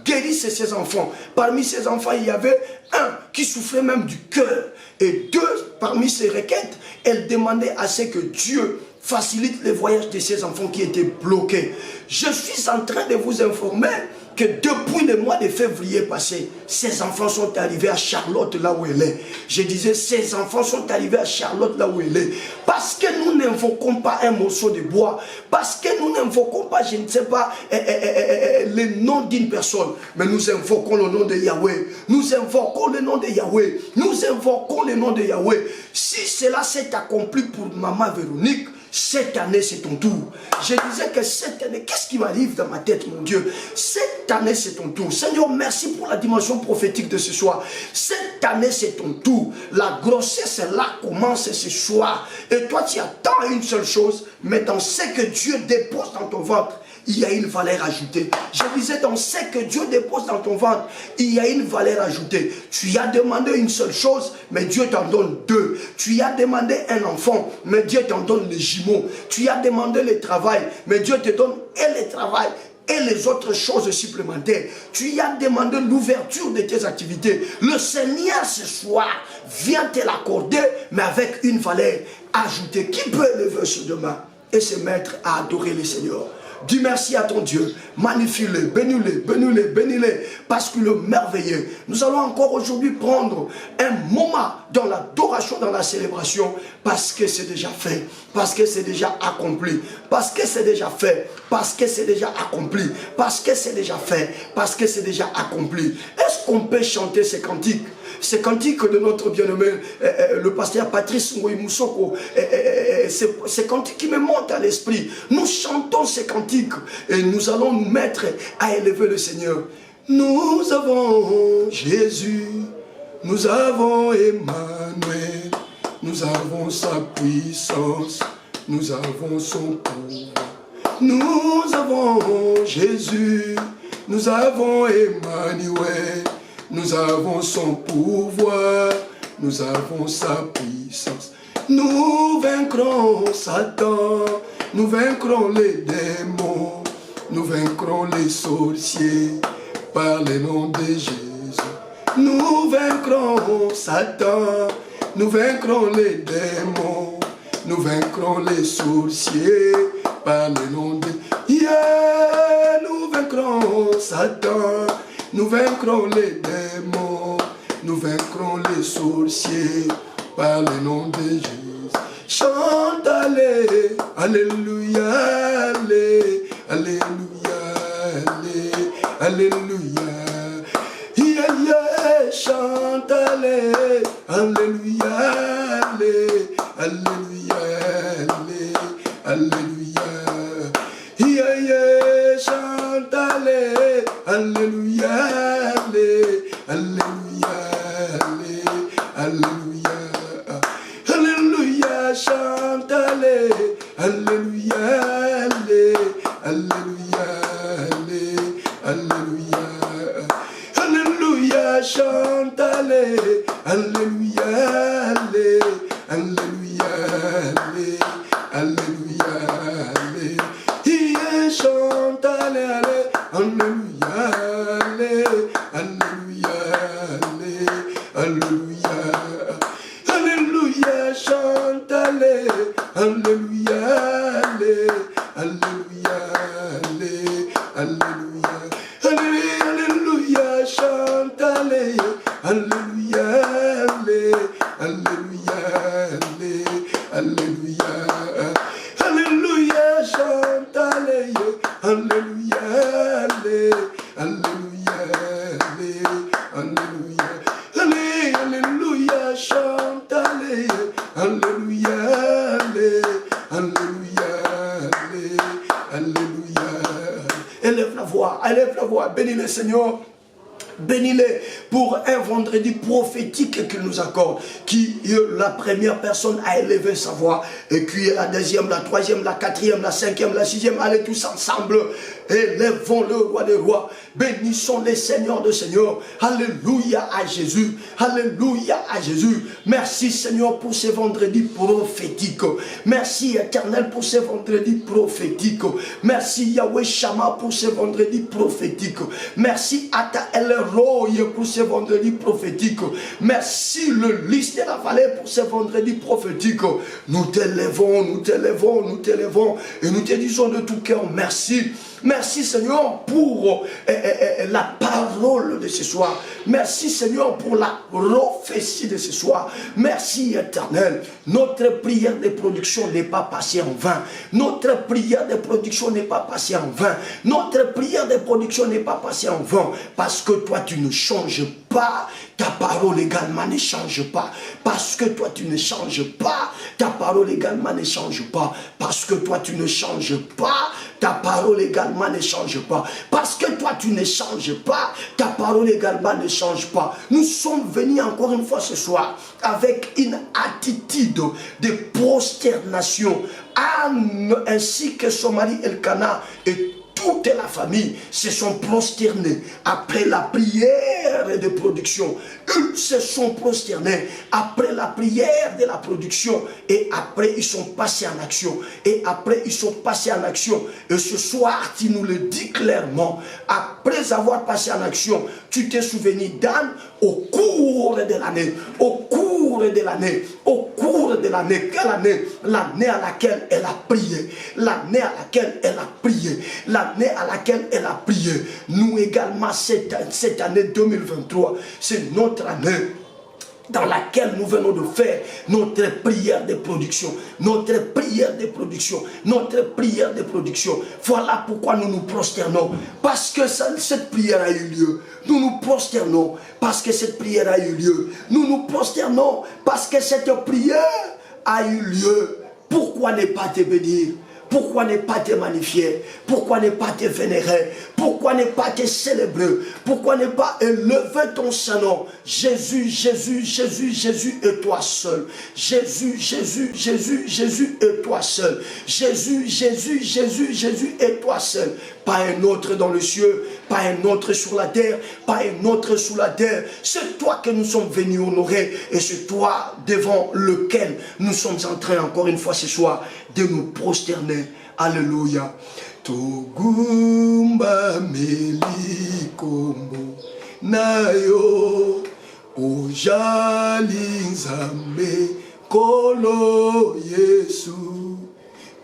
guérisse ses enfants. Parmi ses enfants, il y avait un qui souffrait même du cœur. Et deux, parmi ses requêtes, elle demandait à ce que Dieu facilite les voyages de ses enfants qui étaient bloqués. Je suis en train de vous informer que depuis le mois de février passé, ces enfants sont arrivés à Charlotte là où elle est. Je disais, ces enfants sont arrivés à Charlotte là où elle est. Parce que nous n'invoquons pas un morceau de bois. Parce que nous n'invoquons pas, je ne sais pas, le nom d'une personne. Mais nous invoquons le nom de Yahweh. Nous invoquons le nom de Yahweh. Nous invoquons le nom de Yahweh. Si cela s'est accompli pour maman Véronique, cette année, c'est ton tour. Je disais que cette année, qu'est-ce qui m'arrive dans ma tête, mon Dieu? Cette année, c'est ton tour. Seigneur, merci pour la dimension prophétique de ce soir. Cette année, c'est ton tour. La grossesse, là, commence ce soir. Et toi, tu attends une seule chose, mais dans ce que Dieu dépose dans ton ventre, il y a une valeur ajoutée. Je disais, dans ce que Dieu dépose dans ton ventre, il y a une valeur ajoutée. Tu as demandé une seule chose, mais Dieu t'en donne deux. Tu as demandé un enfant, mais Dieu t'en donne les jumeaux. Tu as demandé le travail, mais Dieu te donne et le travail et les autres choses supplémentaires. Tu as demandé l'ouverture de tes activités. Le Seigneur ce soir vient te l'accorder, mais avec une valeur ajoutée. Qui peut lever ce demain et se mettre à adorer le Seigneur? Dis merci à ton Dieu, magnifie-le, bénis-le, bénis-le, bénis-le, parce qu'il est merveilleux. Nous allons encore aujourd'hui prendre un moment dans l'adoration, dans la célébration, parce que c'est déjà fait, parce que c'est déjà accompli, parce que c'est déjà fait, parce que c'est déjà accompli, parce que c'est déjà fait, parce que c'est déjà accompli. Est-ce qu'on peut chanter ces cantiques? Ces cantiques de notre bien-aimé, le pasteur Patrice Moussoko, ces cantiques qui me montent à l'esprit. Nous chantons ces cantiques et nous allons nous mettre à élever le Seigneur. Nous avons Jésus, nous avons Emmanuel, nous avons sa puissance, nous avons son pouvoir. Nous avons Jésus, nous avons Emmanuel, nous avons son pouvoir, nous avons sa puissance. Nous vaincrons Satan, nous vaincrons les démons, nous vaincrons les sorciers par le nom de Jésus. Nous vaincrons Satan, nous vaincrons les démons, nous vaincrons les sorciers par le nom de Jésus. Nous vaincrons Satan, nous vaincrons les démons, nous vaincrons les sorciers par le nom de Jésus. Chante allez, alléluia, allez, alléluia, allez, alléluia. Yeah, yeah, chante allez, alléluia, allez, alléluia, allez, alléluia. Yeah, yeah, chante allez, alléluia, allez, alléluia, allez, alléluia. Alléluia, chante allez, alléluia, allez, alléluia, allez, alléluia. Alléluia, chante allez, alléluia, allez, alléluia, allez, alléluia, allez. Yeah, chante allez, allez, alléluia, allez, alléluia, allez, alléluia. Alléluia, chante allez, alléluia, allez, alléluia, allez, alléluia. Alléluia, chante allez, alléluia, allez, alléluia, allez, alléluia. Alléluia, chante allez, alléluia, allez, alléluia, allez, alléluia. Allez, alléluia, chante allez, alléluia, allez, alléluia, allez, alléluia. Élève la voix, bénis le Seigneur. Bénis-les pour un vendredi prophétique qu'il nous accorde, qui est la première personne à élever sa voix, et qui est la deuxième, la troisième, la quatrième, la cinquième, la sixième. Allez tous ensemble, élevons le roi des rois, bénissons les seigneurs de seigneurs. Alléluia à Jésus, alléluia à Jésus. Merci Seigneur pour ce vendredi prophétique. Merci Éternel pour ce vendredi prophétique. Merci Yahweh Shama pour ce vendredi prophétique. Merci Ata El pour ce vendredi prophétique. Merci le lys de la vallée pour ce vendredi prophétique. Nous t'élevons, nous t'élevons, nous t'élevons et nous te disons de tout cœur merci. Merci Seigneur pour la parole de ce soir. Merci Seigneur pour la prophétie de ce soir. Merci Éternel. Notre prière de production n'est pas passée en vain. Notre prière de production n'est pas passée en vain. Notre prière de production n'est pas passée en vain. Parce que toi tu ne changes pas. Ta parole également ne change pas. Parce que toi tu ne changes pas. Ta parole également ne change pas. Parce que toi tu ne changes pas. Ta parole également ne change pas. Parce que toi tu ne changes pas. Ta parole également ne change pas. Nous sommes venus encore une fois ce soir avec une attitude de prosternation. Anne ainsi que son mari Elkana et toute la famille se sont prosternés après la prière de production. Ils se sont prosternés après la prière de la production. Et après, ils sont passés en action. Et après, ils sont passés en action. Et ce soir, tu nous le dis clairement. Après avoir passé en action, tu t'es souvenu d'Anne au cours de l'année. Au cours de l'année. Au cours de l'année. Quelle année? L'année à laquelle elle a prié. L'année à laquelle elle a prié. L'année à laquelle elle a prié. Nous également, cette année 2023, c'est notre année dans laquelle nous venons de faire notre prière de production. Notre prière de production. Notre prière de production. Voilà pourquoi nous nous prosternons. Parce que cette prière a eu lieu. Nous nous prosternons parce que cette prière a eu lieu. Nous nous prosternons parce que cette prière a eu lieu. Pourquoi ne pas te bénir? Pourquoi ne pas te magnifier? Pourquoi ne pas te vénérer? Pourquoi ne pas te célébrer? Pourquoi ne pas élever ton Saint-Nom? Jésus, Jésus, Jésus, Jésus et toi seul. Jésus, Jésus, Jésus, Jésus et toi seul. Jésus, Jésus, Jésus, Jésus et toi seul. Pas un autre dans le ciel, pas un autre sur la terre, pas un autre sous la terre. C'est toi que nous sommes venus honorer et c'est toi devant lequel nous sommes en train encore une fois ce soir de nous prosterner. Alléluia. Togumba meli kombo nayo ojali nzambe kolo Yesu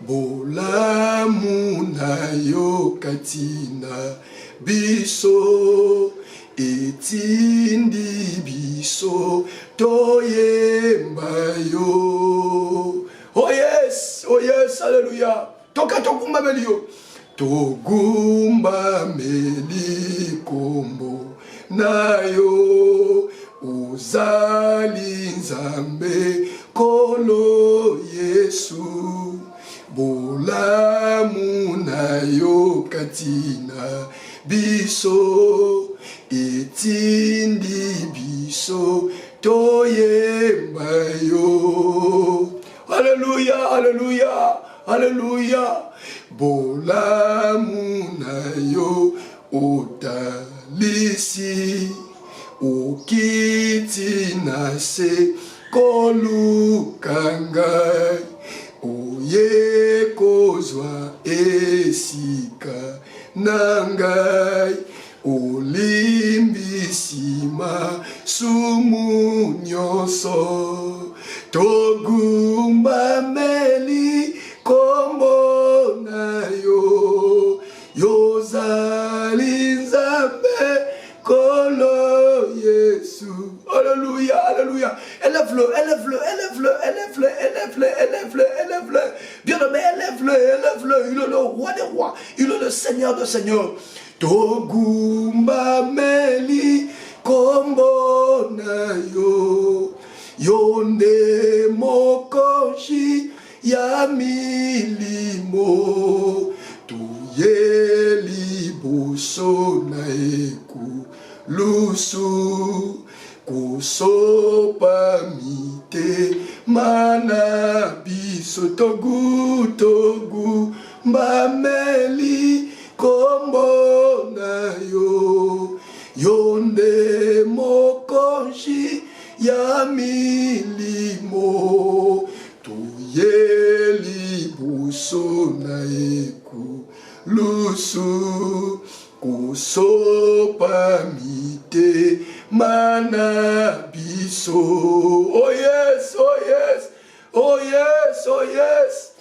bolamu nayo katina biso etindi biso toyemba yo. Oh yes, alléluia. Toka togumba meli yo. Togumba meli kombo nayo ozali nzambe kolo Yesu bolamu nayo katina biso etindi biso toyemba yo. Alléluia, alléluia, alléluia. Bolamu nayo otalisi okiti nase kolukanga oye kozwa esika nangai olimbisima sumu nyonso togumba meli kombo nayo yozali nzambe kolo Yesu. Alléluia, alléluia. Élève-le, élève-le, élève-le, élève-le, élève-le, élève-le, élève-le. Bien-aimé, élève-le, élève-le. Il est le roi des rois. Il est le Seigneur des seigneurs. Togumba meli kombo nayo yonde mokoshi ya milimo tuye liboso na eku lusu kusopa mite mana biso togu mbameli kombo nayo yonde mokoshi ya milimo tuye liboso na eku lusu kusopa mite mana biso. Oh yes, oh yes, oh yes, oh yes.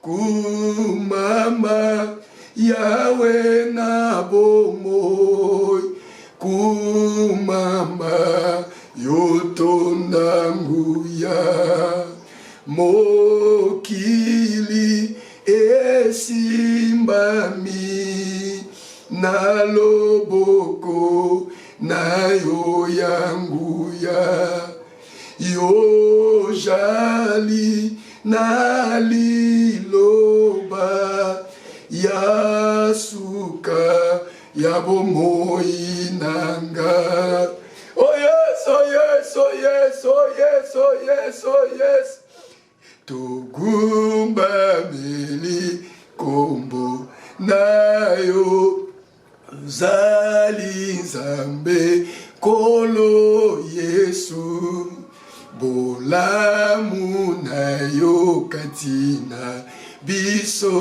Kumama Yahweh na bomoi kumama yotonda nguya mokili esimbami na loboko na yo yanguya yo jali na liloba ya suka ya bomoi nanga. Oh yes, oh yes, oh yes, oh yes, oh yes, oh yes. Tugumba mili kombo nayo zali nzambe kolo Yesu bolamu nayo katina biso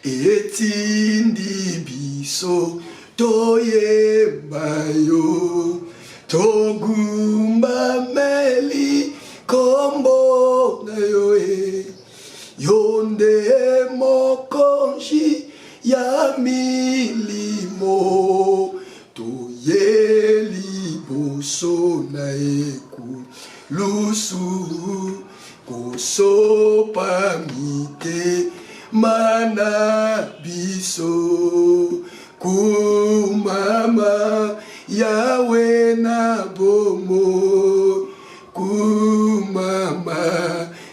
etindi biso toyembayo togumba meli kombo nayo yonde mokonji ya milimo toyeli boso na eku lusu kosopa mite mana biso kumama Yahweh na bomo kumama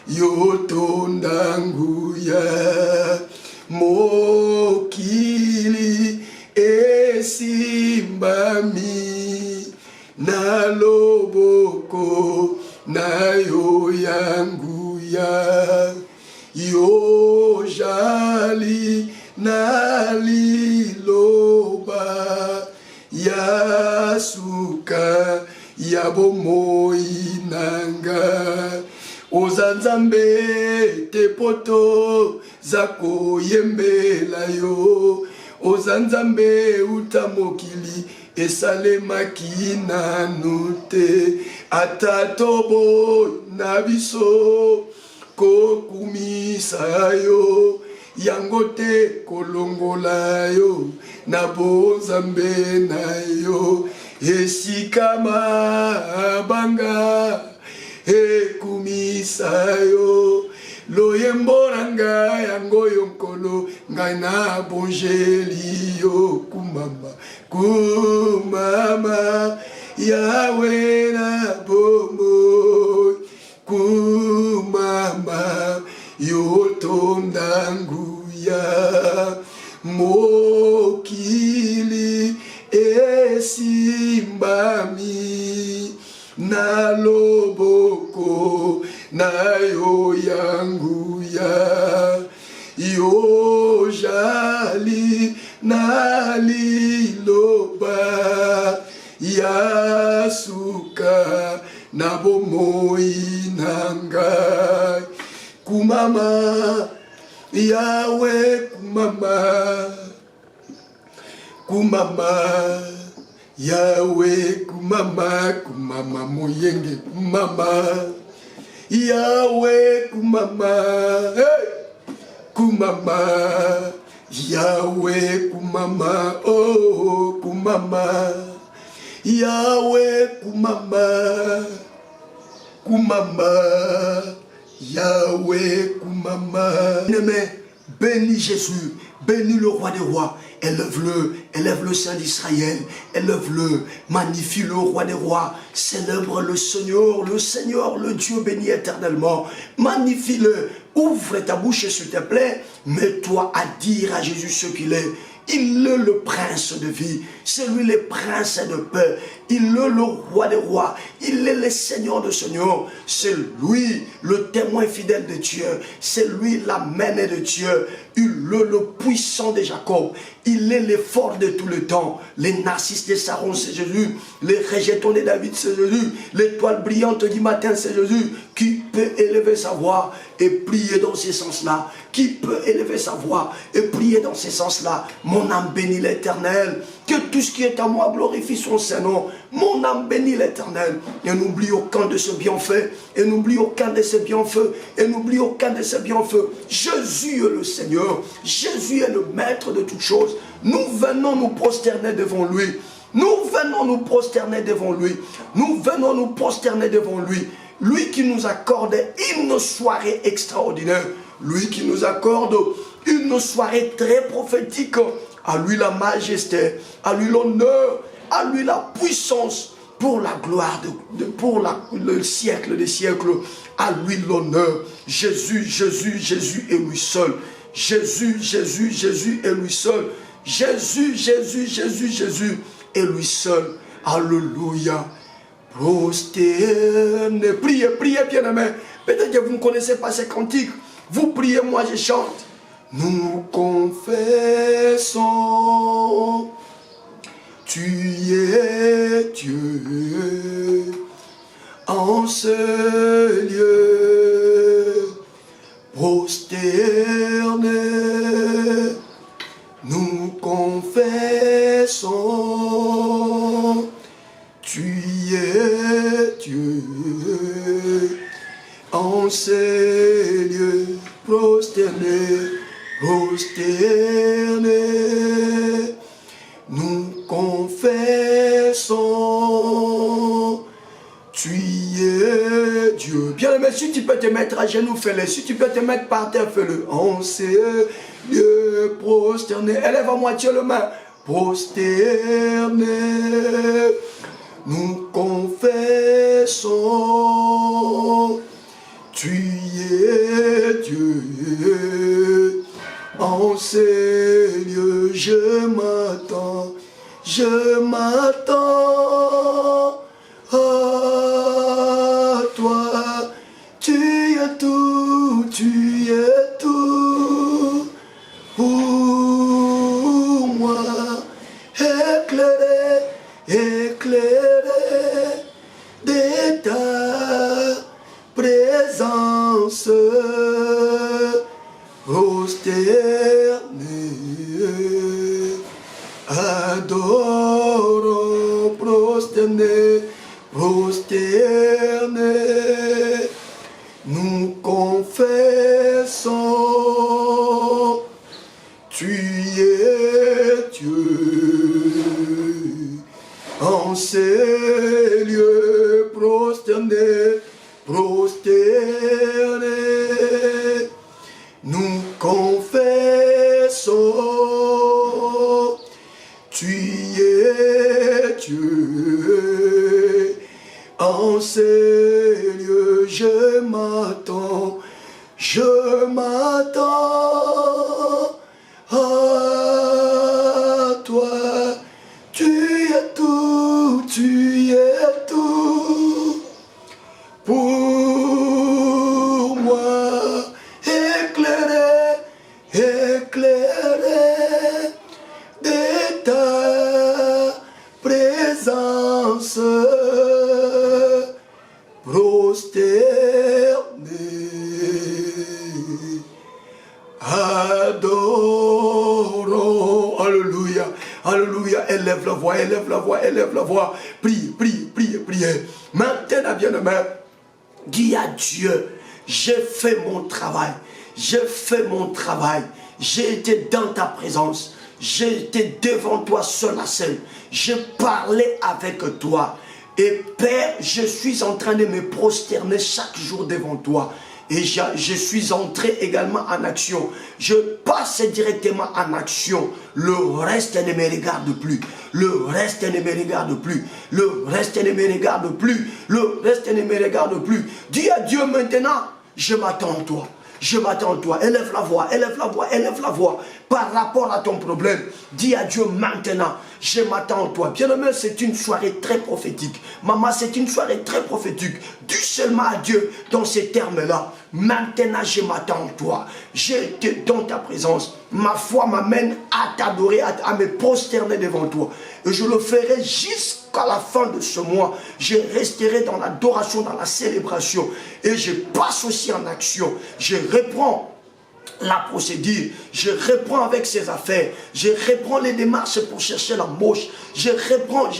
yotonda nguya mokili esimbami na loboko na yo yanguya yo jali na liloba ya suka ya bomoi nanga ozanzambe te poto zako yembela yo ozanzambe utamokili esalemaki nanu te atatobo na biso kokumisa yo yango te kolongola yo na bonzambe na yo esika mabanga ekumisa yo loyembo na ngai yango yonkolo ngai na bongeli yo kumama kumama Yahweh na bomo kumama yotonda nguya mokili esimbami na loboko na yo yanguya yo jali na liloba ya suka na bomoi nanga kumama Yahweh kumama kumama Yahweh kumama kumama moyenge kumama Yahweh kumama hey! Kumama Yahweh kumama oh kumama Yahweh kumama kumama Yahweh kumama. Bien-aimé, bénis Jésus, bénis le roi des rois, élève le Saint d'Israël, élève-le, magnifie le roi des rois, célèbre le Seigneur, le Dieu béni éternellement, magnifie-le, ouvre ta bouche s'il te plaît, mets-toi à dire à Jésus ce qu'il est. Il est le prince de vie, c'est lui le prince de paix, il est le roi des rois, il est le Seigneur de seigneurs, c'est lui le témoin fidèle de Dieu, c'est lui la mène de Dieu, il est le puissant de Jacob, il est le fort de tout le temps, les narcisses de Saron c'est Jésus, les rejetons de David c'est Jésus, l'étoile brillante du matin c'est Jésus, qui peut élever sa voix et prier dans ce sens-là, qui peut élever sa voix et prier dans ce sens-là. Mon âme bénit l'Éternel Que tout ce qui est à moi glorifie son Saint-Nom. Mon âme bénit l'Éternel. Et n'oublie aucun de ses bienfaits. Et n'oublie aucun de ses bienfaits. Et n'oublie aucun de ses bienfaits. Jésus est le Seigneur. Jésus est le Maître de toutes choses. Nous venons nous prosterner devant lui. Nous venons nous prosterner devant lui. Nous venons nous prosterner devant lui. Lui qui nous accorde une soirée extraordinaire. Lui qui nous accorde une soirée très prophétique. À lui la majesté, à lui l'honneur, à lui la puissance pour la gloire, pour le siècle des siècles. À lui l'honneur. Jésus, Jésus, Jésus et lui seul. Jésus, Jésus, Jésus et lui seul. Jésus, Jésus, Jésus, Jésus et lui seul. Alléluia. Prosternez. Priez, priez bien-aimés. Peut-être que vous ne connaissez pas ces cantiques. Vous priez, moi je chante. Nous confessons, tu es Dieu en ce lieu prosterné. Nous confessons, tu es Dieu en ce lieu prosterné. Prosterné, nous confessons, tu es Dieu. Bien-aimé, si tu peux te mettre à genoux, fais-le. Si tu peux te mettre par terre, fais-le. En ces lieux prosternés, élève à moitié le main. Prosterné, nous confessons, tu es Dieu. En ces lieux, je m'attends à toi. Tu es tout pour moi. Éclairé de ta présence. Prosterné, adorons, prosterné, prosterné, nous confessons, tu es Dieu, en ces lieux prosterné, prosterné. Nous confessons, tu es Dieu. En ces lieux, je m'attends à toi. Tu es tout pour moi. Éclairé de ta présence, prosterné, adorons. Alléluia, alléluia. Élève la voix, élève la voix, élève la voix. Prie, prie, prie, prie. Maintenant, bien-aimé, dis à Dieu, j'ai fait mon travail. J'ai fait mon travail. J'ai été dans ta présence. J'ai été devant toi seul à seul. J'ai parlé avec toi. Et Père, je suis en train de me prosterner chaque jour devant toi. Et je suis entré également en action. Je passe directement en action. Le reste ne me regarde plus. Le reste ne me regarde plus. Le reste ne me regarde plus. Le reste ne me regarde plus. Dis à Dieu maintenant, je m'attends à toi. Je m'attends à toi. Élève la voix, élève la voix, élève la voix. Par rapport à ton problème, dis à Dieu maintenant, je m'attends à toi. Bien-aimé, c'est une soirée très prophétique. Maman, c'est une soirée très prophétique. Dis seulement à Dieu dans ces termes-là. Maintenant, je m'attends à toi. J'étais dans ta présence. Ma foi m'amène à t'adorer, à me prosterner devant toi. Et je le ferai jusqu'à la fin de ce mois. Je resterai dans l'adoration, dans la célébration. Et je passe aussi en action. Je reprends la procédure, je reprends avec ses affaires, je reprends les démarches pour chercher l'embauche, je reprends,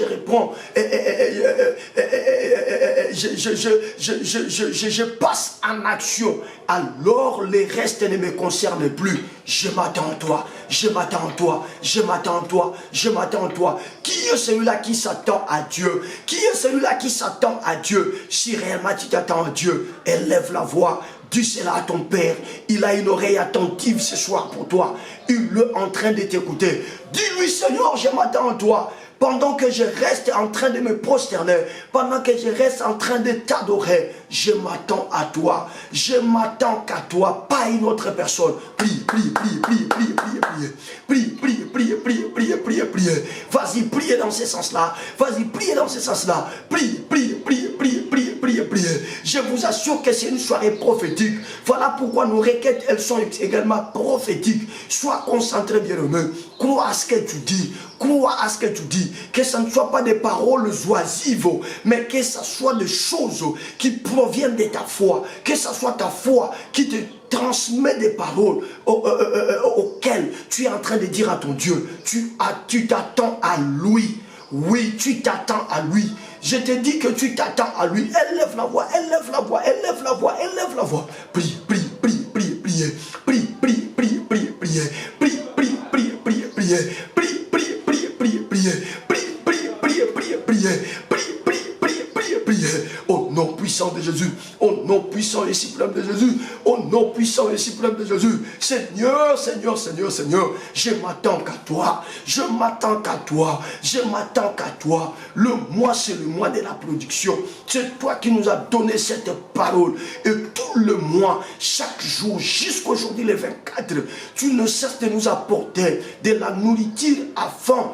je passe en action, alors les restes ne me concernent plus. Je m'attends à toi, je m'attends à toi, je m'attends à toi, je m'attends à toi. Qui est celui-là qui s'attend à Dieu? Qui est celui-là qui s'attend à Dieu? Si réellement tu t'attends à Dieu, élève la voix. Dis cela à ton Père. Il a une oreille attentive ce soir pour toi. Il est en train de t'écouter. Dis-lui, Seigneur, je m'attends à toi. Pendant que je reste en train de me prosterner, pendant que je reste en train de t'adorer, je m'attends à toi. Je m'attends qu'à toi, pas à une autre personne. Prie, prie, prie, prie, prie, prie, prie. Prie, prie, prie, prie, prie, prie, prie. Vas-y, prie dans ce sens-là. Vas-y, prie dans ce sens-là. Prie, prie, prie, prie, prie, prie, prie. Je vous assure que c'est une soirée prophétique. Voilà pourquoi nos requêtes, elles sont également prophétiques. Sois concentré, bien-aimé. Crois à ce que tu dis. Crois à ce que tu dis. Que ce ne soit pas des paroles oisives, mais que ce soit des choses qui proviennent de ta foi. Que ce soit ta foi qui te transmet des paroles auxquelles tu es en train de dire à ton Dieu. Tu t'attends à lui. Oui, tu t'attends à lui. Je te dis que tu t'attends à lui. Élève la voix, élève la voix, élève la voix, élève la voix. Prie, prie, prie, prie, prie. Prie, prie, prie, prie, prie. Prie, prie, prie, prie, prie. Prie, prie, prie, prie, prie. Prie, prie, prie, prie, prie. Prie, prie, prie, prie, prie. Au nom puissant de Jésus. Au nom puissant et suprême de Jésus. Au nom puissant et suprême de Jésus. Seigneur, Seigneur, Seigneur, Seigneur. Je m'attends qu'à toi. Je m'attends qu'à toi. Je m'attends qu'à toi. Le mois, c'est le mois de la production. C'est toi qui nous as donné cette parole. Et tout le mois, chaque jour, jusqu'aujourd'hui, les 24, tu ne cesses de nous apporter de la nourriture afin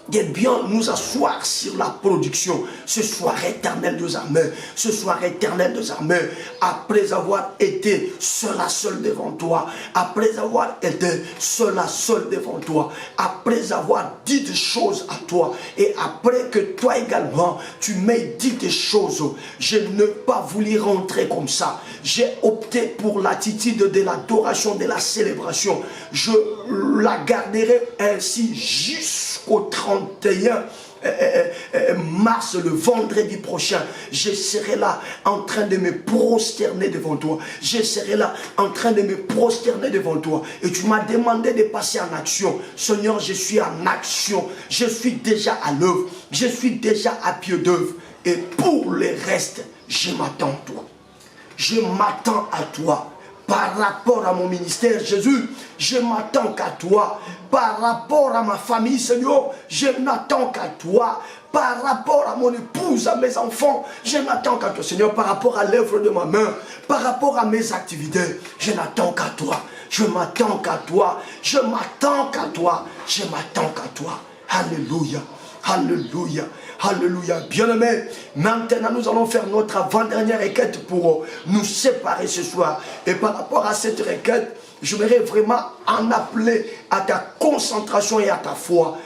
de bien nous asseoir sur la production. Ce soir éternel des armées, ce soir éternel des armées, après avoir été seul à seul devant toi, après avoir été seul à seul devant toi, après avoir dit des choses à toi, et après que toi également, tu m'aies dit des choses, je n'ai pas voulu rentrer comme ça. J'ai opté pour l'attitude de l'adoration, de la célébration. Je la garderai ainsi jusqu'au 31 mars, le vendredi prochain. Je serai là en train de me prosterner devant toi. Je serai là en train de me prosterner devant toi. Et tu m'as demandé de passer en action. Seigneur, je suis en action. Je suis déjà à l'œuvre. Je suis déjà à pied d'œuvre. Et pour le reste, je m'attends à toi. Je m'attends à toi. Par rapport à mon ministère, Jésus, je m'attends qu'à toi. Par rapport à ma famille, Seigneur, je n'attends qu'à toi. Par rapport à mon épouse, à mes enfants, je n'attends qu'à toi, Seigneur. Par rapport à l'œuvre de ma main, par rapport à mes activités, je n'attends qu'à toi. Je m'attends qu'à toi. Je m'attends qu'à toi. Je m'attends qu'à toi. Alléluia. Alléluia. Alléluia. Bien-aimés, maintenant nous allons faire notre avant-dernière requête pour nous séparer ce soir. Et par rapport à cette requête, je voudrais vraiment en appeler à ta concentration et à ta foi.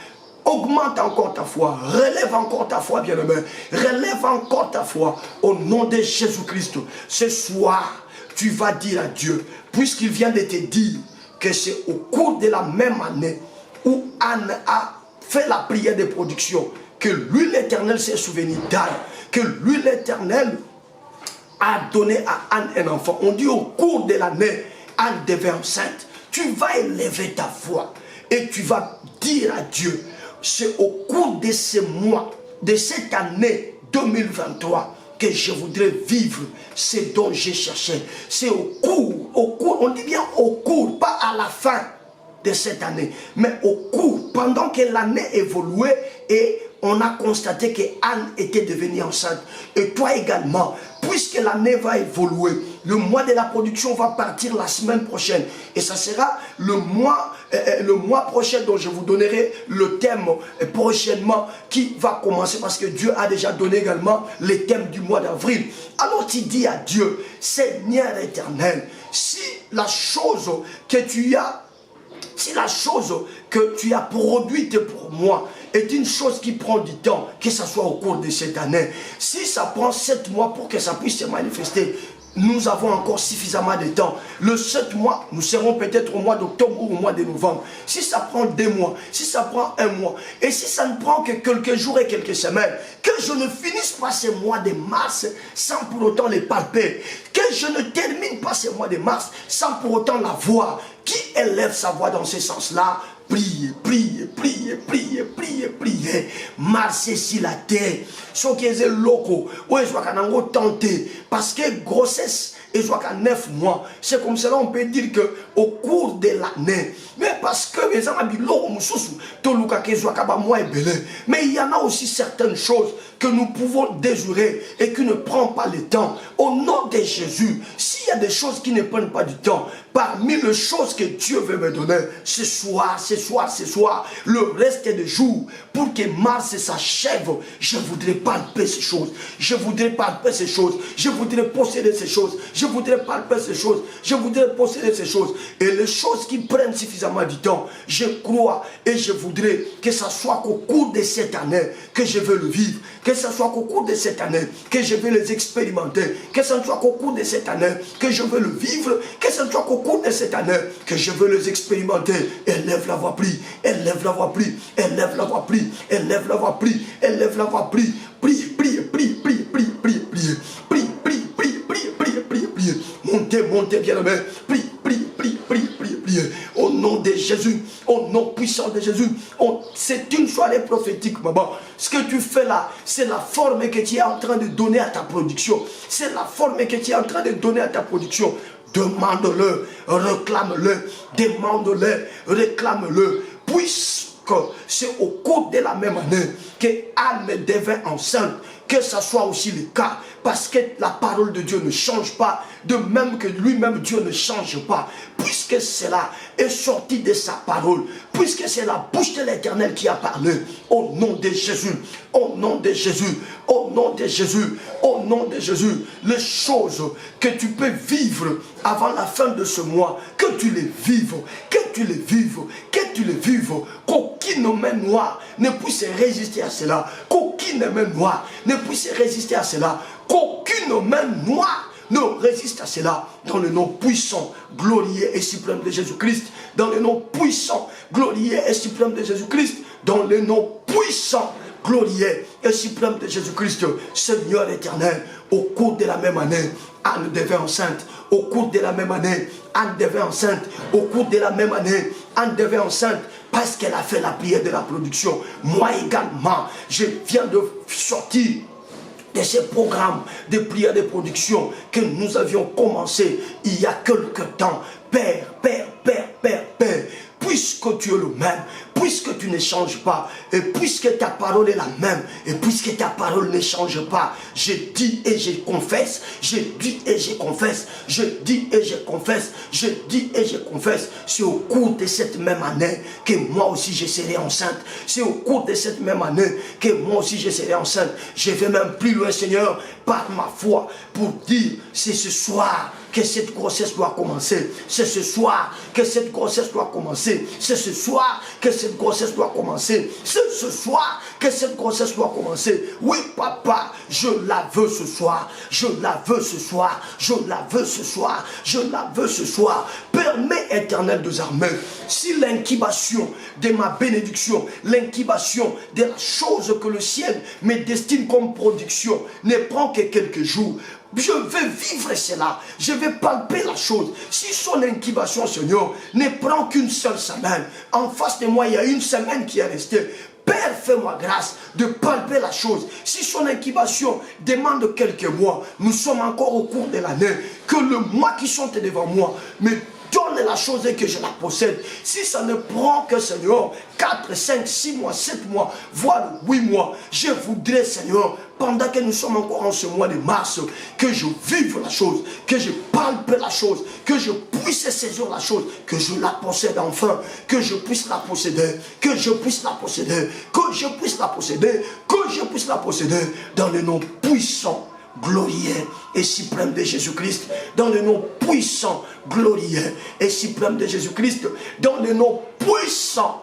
Augmente encore ta foi, relève encore ta foi, bien-aimé. Relève encore ta foi au nom de Jésus-Christ. Ce soir, tu vas dire à Dieu, puisqu'il vient de te dire que c'est au cours de la même année où Anne a fait la prière de production, que lui l'Éternel s'est souvenu d'Anne, que lui l'Éternel a donné à Anne un enfant. On dit au cours de l'année, Anne devint enceinte. Tu vas élever ta voix et tu vas dire à Dieu, c'est au cours de ce mois, de cette année 2023, que je voudrais vivre ce dont j'ai cherché. C'est au cours, on dit bien au cours, pas à la fin de cette année, mais au cours, pendant que l'année évoluait et on a constaté que Anne était devenue enceinte. Et toi également, puisque l'année va évoluer, le mois de la production va partir la semaine prochaine. Et ça sera le mois prochain dont je vous donnerai le thème prochainement qui va commencer, parce que Dieu a déjà donné également le thème du mois d'avril. Alors tu dis à Dieu, Seigneur éternel, si la chose que tu as produite pour moi est une chose qui prend du temps, que ce soit au cours de cette année, si ça prend 7 mois pour que ça puisse se manifester, nous avons encore suffisamment de temps. Le 7 mois, nous serons peut-être au mois d'octobre ou au mois de novembre. Si ça prend 2 mois, si ça prend 1 mois, et si ça ne prend que quelques jours et quelques semaines, que je ne finisse pas ces mois de mars sans pour autant les palper, que je ne termine pas ces mois de mars sans pour autant la voir. Qui élève sa voix dans ce sens-là? Priez, priez, priez, priez, priez, priez. Marchez sur la terre. Ce qui est loco, où je vais tenter. Parce que grossesse, et je vois qu'à 9 mois, c'est comme cela on peut dire que au cours de l'année, mais parce que mais il y en a aussi certaines choses que nous pouvons désirer et qui ne prennent pas le temps. Au nom de Jésus, s'il y a des choses qui ne prennent pas du temps, parmi les choses que Dieu veut me donner, ce soir, le reste des jours, pour que mars s'achève, je voudrais palper ces choses, je voudrais palper ces choses, je voudrais posséder ces choses, je voudrais palper ces choses, je voudrais posséder ces choses. Et les choses qui prennent suffisamment du temps, je crois et je voudrais que ce soit qu'au cours de cette année que je veux le vivre, que ce soit qu'au cours de cette année que je veux les expérimenter, que ce soit qu'au cours de cette année que je veux le vivre, que ce soit qu'au cours de cette année que je veux les expérimenter. Élève la voix, prie, élève la voix, prie, élève la voix, prie, élève la voix, prie, élève la voix, prie, prie, prie, prie, prie, prie, prie, prie, prie, prie, prie, prie, prie, prie, prie, montez, montez, bien-aimé, prie, prie, prie, prie, prie, prie, au nom de Jésus, au nom puissant de Jésus. C'est une soirée prophétique, maman. Ce que tu fais là, c'est la forme que tu es en train de donner à ta production. C'est la forme que tu es en train de donner à ta production. Demande-le, réclame-le, demande-le, réclame-le, puisque c'est au cours de la même année que Anne devint enceinte, que ce soit aussi le cas, parce que la parole de Dieu ne change pas, de même que lui-même Dieu ne change pas, puisque cela est sorti de sa parole, puisque c'est la bouche de l'Éternel qui a parlé, au nom de Jésus, au nom de Jésus, au nom de Jésus, au nom de Jésus, les choses que tu peux vivre avant la fin de ce mois, que tu les vives, que tu les vives, que tu les vives, qu'aucune main noire ne puisse résister à cela, qu'aucune main noire ne puisse résister à cela, qu'aucune main noire ne résiste à cela, dans le nom puissant, glorieux et suprême de Jésus-Christ, dans le nom puissant, glorieux et suprême de Jésus-Christ, dans le nom puissant, glorieux et suprême de Jésus-Christ. Seigneur éternel, au cours de la même année, Anne devint enceinte, au cours de la même année, Anne devint enceinte, au cours de la même année, Anne devint enceinte, parce qu'elle a fait la prière de la production. Moi également, je viens de sortir de ces programmes de prière de production que nous avions commencé il y a quelque temps. Père, Père, Père, Père, Père, puisque tu es le même, puisque tu ne changes pas, et puisque ta parole est la même, et puisque ta parole ne change pas, je dis et je confesse, je dis et je confesse, je dis et je confesse, je dis et je confesse, c'est au cours de cette même année que moi aussi je serai enceinte, c'est au cours de cette même année que moi aussi je serai enceinte. Je vais même plus loin, Seigneur, par ma foi, pour dire, c'est ce soir que cette grossesse doit commencer, c'est ce soir que cette grossesse doit commencer, c'est ce soir que cette grossesse doit commencer, c'est ce soir que cette grossesse doit commencer. Oui, papa, je la veux ce soir, je la veux ce soir, je la veux ce soir, je la veux ce soir. Permets, Éternel des armées, si l'incubation de ma bénédiction, l'incubation de la chose que le ciel me destine comme production ne prend que quelques jours, je vais vivre cela, je vais palper la chose. Si son incubation, Seigneur, ne prend qu'une seule semaine, en face de moi, il y a une semaine qui est restée. Père, fais-moi grâce de palper la chose. Si son incubation demande quelques mois, nous sommes encore au cours de l'année, que le mois qui sont devant moi me donne la chose et que je la possède. Si ça ne prend que, Seigneur, 4, 5, 6 mois, 7 mois, voire 8 mois, je voudrais, Seigneur, pendant que nous sommes encore en ce mois de mars, que je vive la chose, que je palpe la chose, que je puisse saisir la chose, que je la possède enfin, que je puisse la posséder, que je puisse la posséder, que je puisse la posséder, que je puisse la posséder, dans le nom puissant, glorieux et suprême de Jésus-Christ, dans le nom puissant, glorieux et suprême de Jésus-Christ, dans le nom puissant,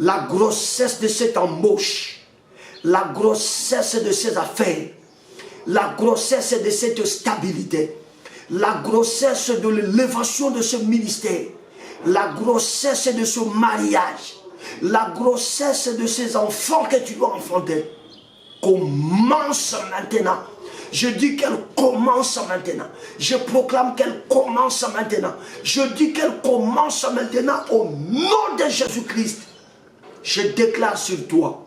la grossesse de cette embauche, la grossesse de ces affaires, la grossesse de cette stabilité, la grossesse de l'élévation de ce ministère, la grossesse de ce mariage, la grossesse de ces enfants que tu dois enfanter, commence maintenant. Je dis qu'elle commence maintenant. Je proclame qu'elle commence maintenant. Je dis qu'elle commence maintenant au nom de Jésus-Christ. Je déclare sur toi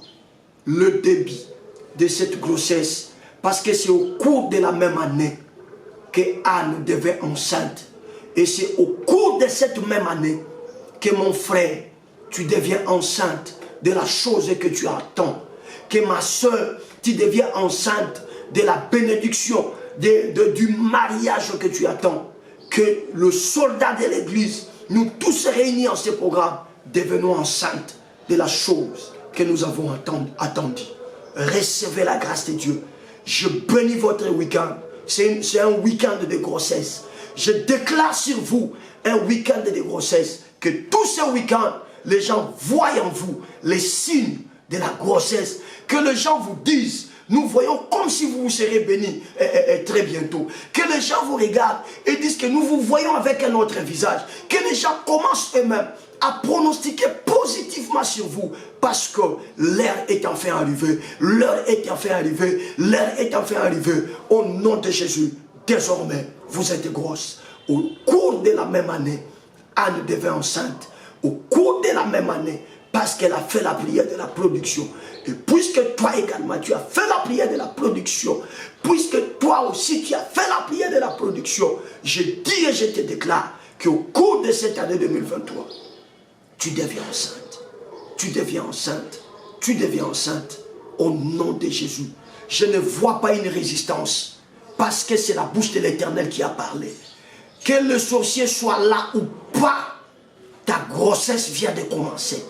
le début de cette grossesse, parce que c'est au cours de la même année que Anne devait enceinte. Et c'est au cours de cette même année que mon frère, tu deviens enceinte de la chose que tu attends. Que ma soeur, tu deviens enceinte de la bénédiction, du mariage que tu attends. Que le soldat de l'église, nous tous réunis en ce programme, devenons enceintes de la chose que nous avons attendue. Recevez la grâce de Dieu. Je bénis votre week-end. C'est un week-end de grossesse. Je déclare sur vous un week-end de grossesse. Que tout ce week-end, les gens voient en vous les signes de la grossesse. Que les gens vous disent, nous voyons comme si vous serez bénis très bientôt. Que les gens vous regardent et disent que nous vous voyons avec un autre visage. Que les gens commencent eux-mêmes à pronostiquer positivement sur vous, parce que l'heure est enfin arrivée, l'heure est enfin arrivée, l'heure est enfin arrivée. Au nom de Jésus, désormais, vous êtes grosse. Au cours de la même année, Anne devait enceinte. Au cours de la même année, parce qu'elle a fait la prière de la production. Et puisque toi également, tu as fait la prière de la production, puisque toi aussi, tu as fait la prière de la production, je dis et je te déclare qu'au cours de cette année 2023, tu deviens enceinte. Tu deviens enceinte. Tu deviens enceinte. Au nom de Jésus. Je ne vois pas une résistance. Parce que c'est la bouche de l'Éternel qui a parlé. Que le sorcier soit là ou pas, ta grossesse vient de commencer.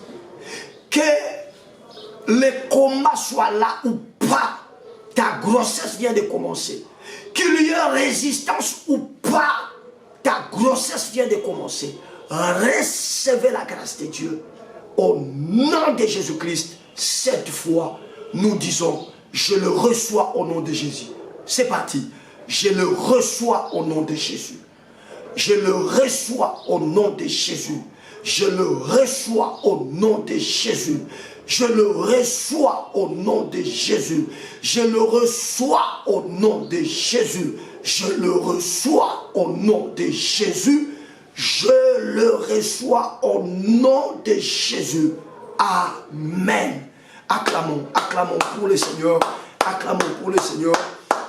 Que le combat soit là ou pas, ta grossesse vient de commencer. Qu'il y ait résistance ou pas, ta grossesse vient de commencer. Recevez la grâce de Dieu. Au nom de Jésus-Christ, cette fois, nous disons, je le reçois au nom de Jésus. C'est parti. Je le reçois au nom de Jésus. Je le reçois au nom de Jésus. Je le reçois au nom de Jésus. Je le reçois au nom de Jésus. Je le reçois au nom de Jésus. Je le reçois au nom de Jésus. Je le reçois au nom de Jésus. Amen. Acclamons, acclamons pour le Seigneur. Acclamons pour le Seigneur.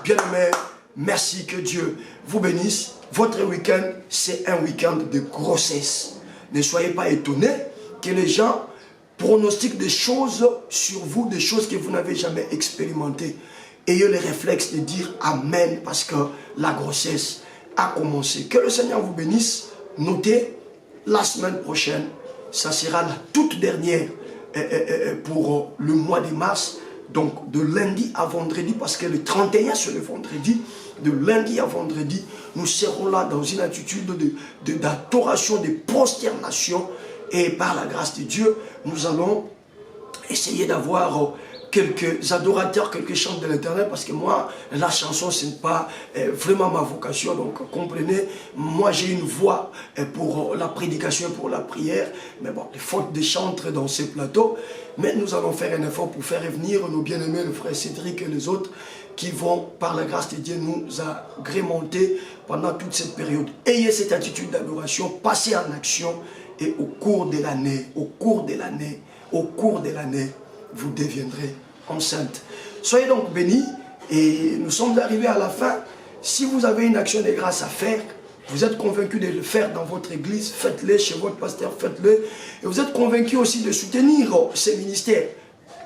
Bien-aimés, merci, que Dieu vous bénisse. Votre week-end, c'est un week-end de grossesse. Ne soyez pas étonnés que les gens pronostiquent des choses sur vous, des choses que vous n'avez jamais expérimentées. Ayez le réflexe de dire Amen, parce que la grossesse a commencé. Que le Seigneur vous bénisse. Notez, la semaine prochaine, ça sera la toute dernière pour le mois de mars. Donc de lundi à vendredi, parce que le 31 c'est le vendredi, de lundi à vendredi, nous serons là dans une attitude d'adoration, de prosternation. Et par la grâce de Dieu, nous allons essayer d'avoir quelques adorateurs, quelques chants de l'Éternel, parce que moi, la chanson, ce n'est pas vraiment ma vocation. Donc, comprenez, moi, j'ai une voix pour la prédication et pour la prière. Mais bon, faute de chanter dans ces plateaux. Mais nous allons faire un effort pour faire venir nos bien-aimés, le frère Cédric et les autres, qui vont, par la grâce de Dieu, nous agrémenter pendant toute cette période. Ayez cette attitude d'adoration, passez en action, et au cours de l'année, vous deviendrez enceinte. Soyez donc bénis, et nous sommes arrivés à la fin. Si vous avez une action de grâce à faire, vous êtes convaincu de le faire dans votre église, faites-le chez votre pasteur, faites-le. Et vous êtes convaincu aussi de soutenir ces ministères.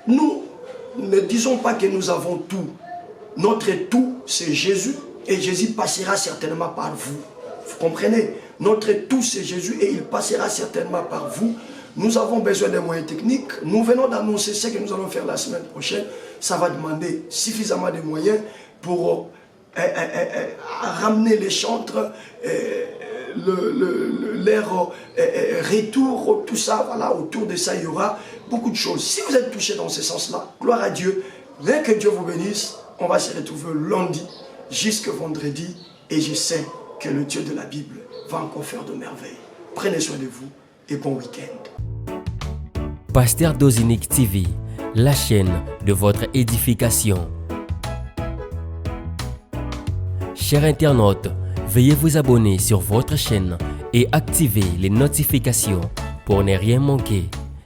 Nous ne disons pas que nous avons tout. Notre tout, c'est Jésus, et Jésus passera certainement par vous. Vous comprenez? Notre tout, c'est Jésus, et il passera certainement par vous. Nous avons besoin de moyens techniques. Nous venons d'annoncer ce que nous allons faire la semaine prochaine. Ça va demander suffisamment de moyens pour ramener les chantres, leur retour, tout ça, voilà, autour de ça, il y aura beaucoup de choses. Si vous êtes touché dans ce sens-là, gloire à Dieu, mais que Dieu vous bénisse. On va se retrouver lundi jusqu'à vendredi et je sais que le Dieu de la Bible va encore faire de merveilles. Prenez soin de vous et bon week-end. Pasteur Dozinique TV, la chaîne de votre édification. Chers internautes, veuillez vous abonner sur votre chaîne et activer les notifications pour ne rien manquer.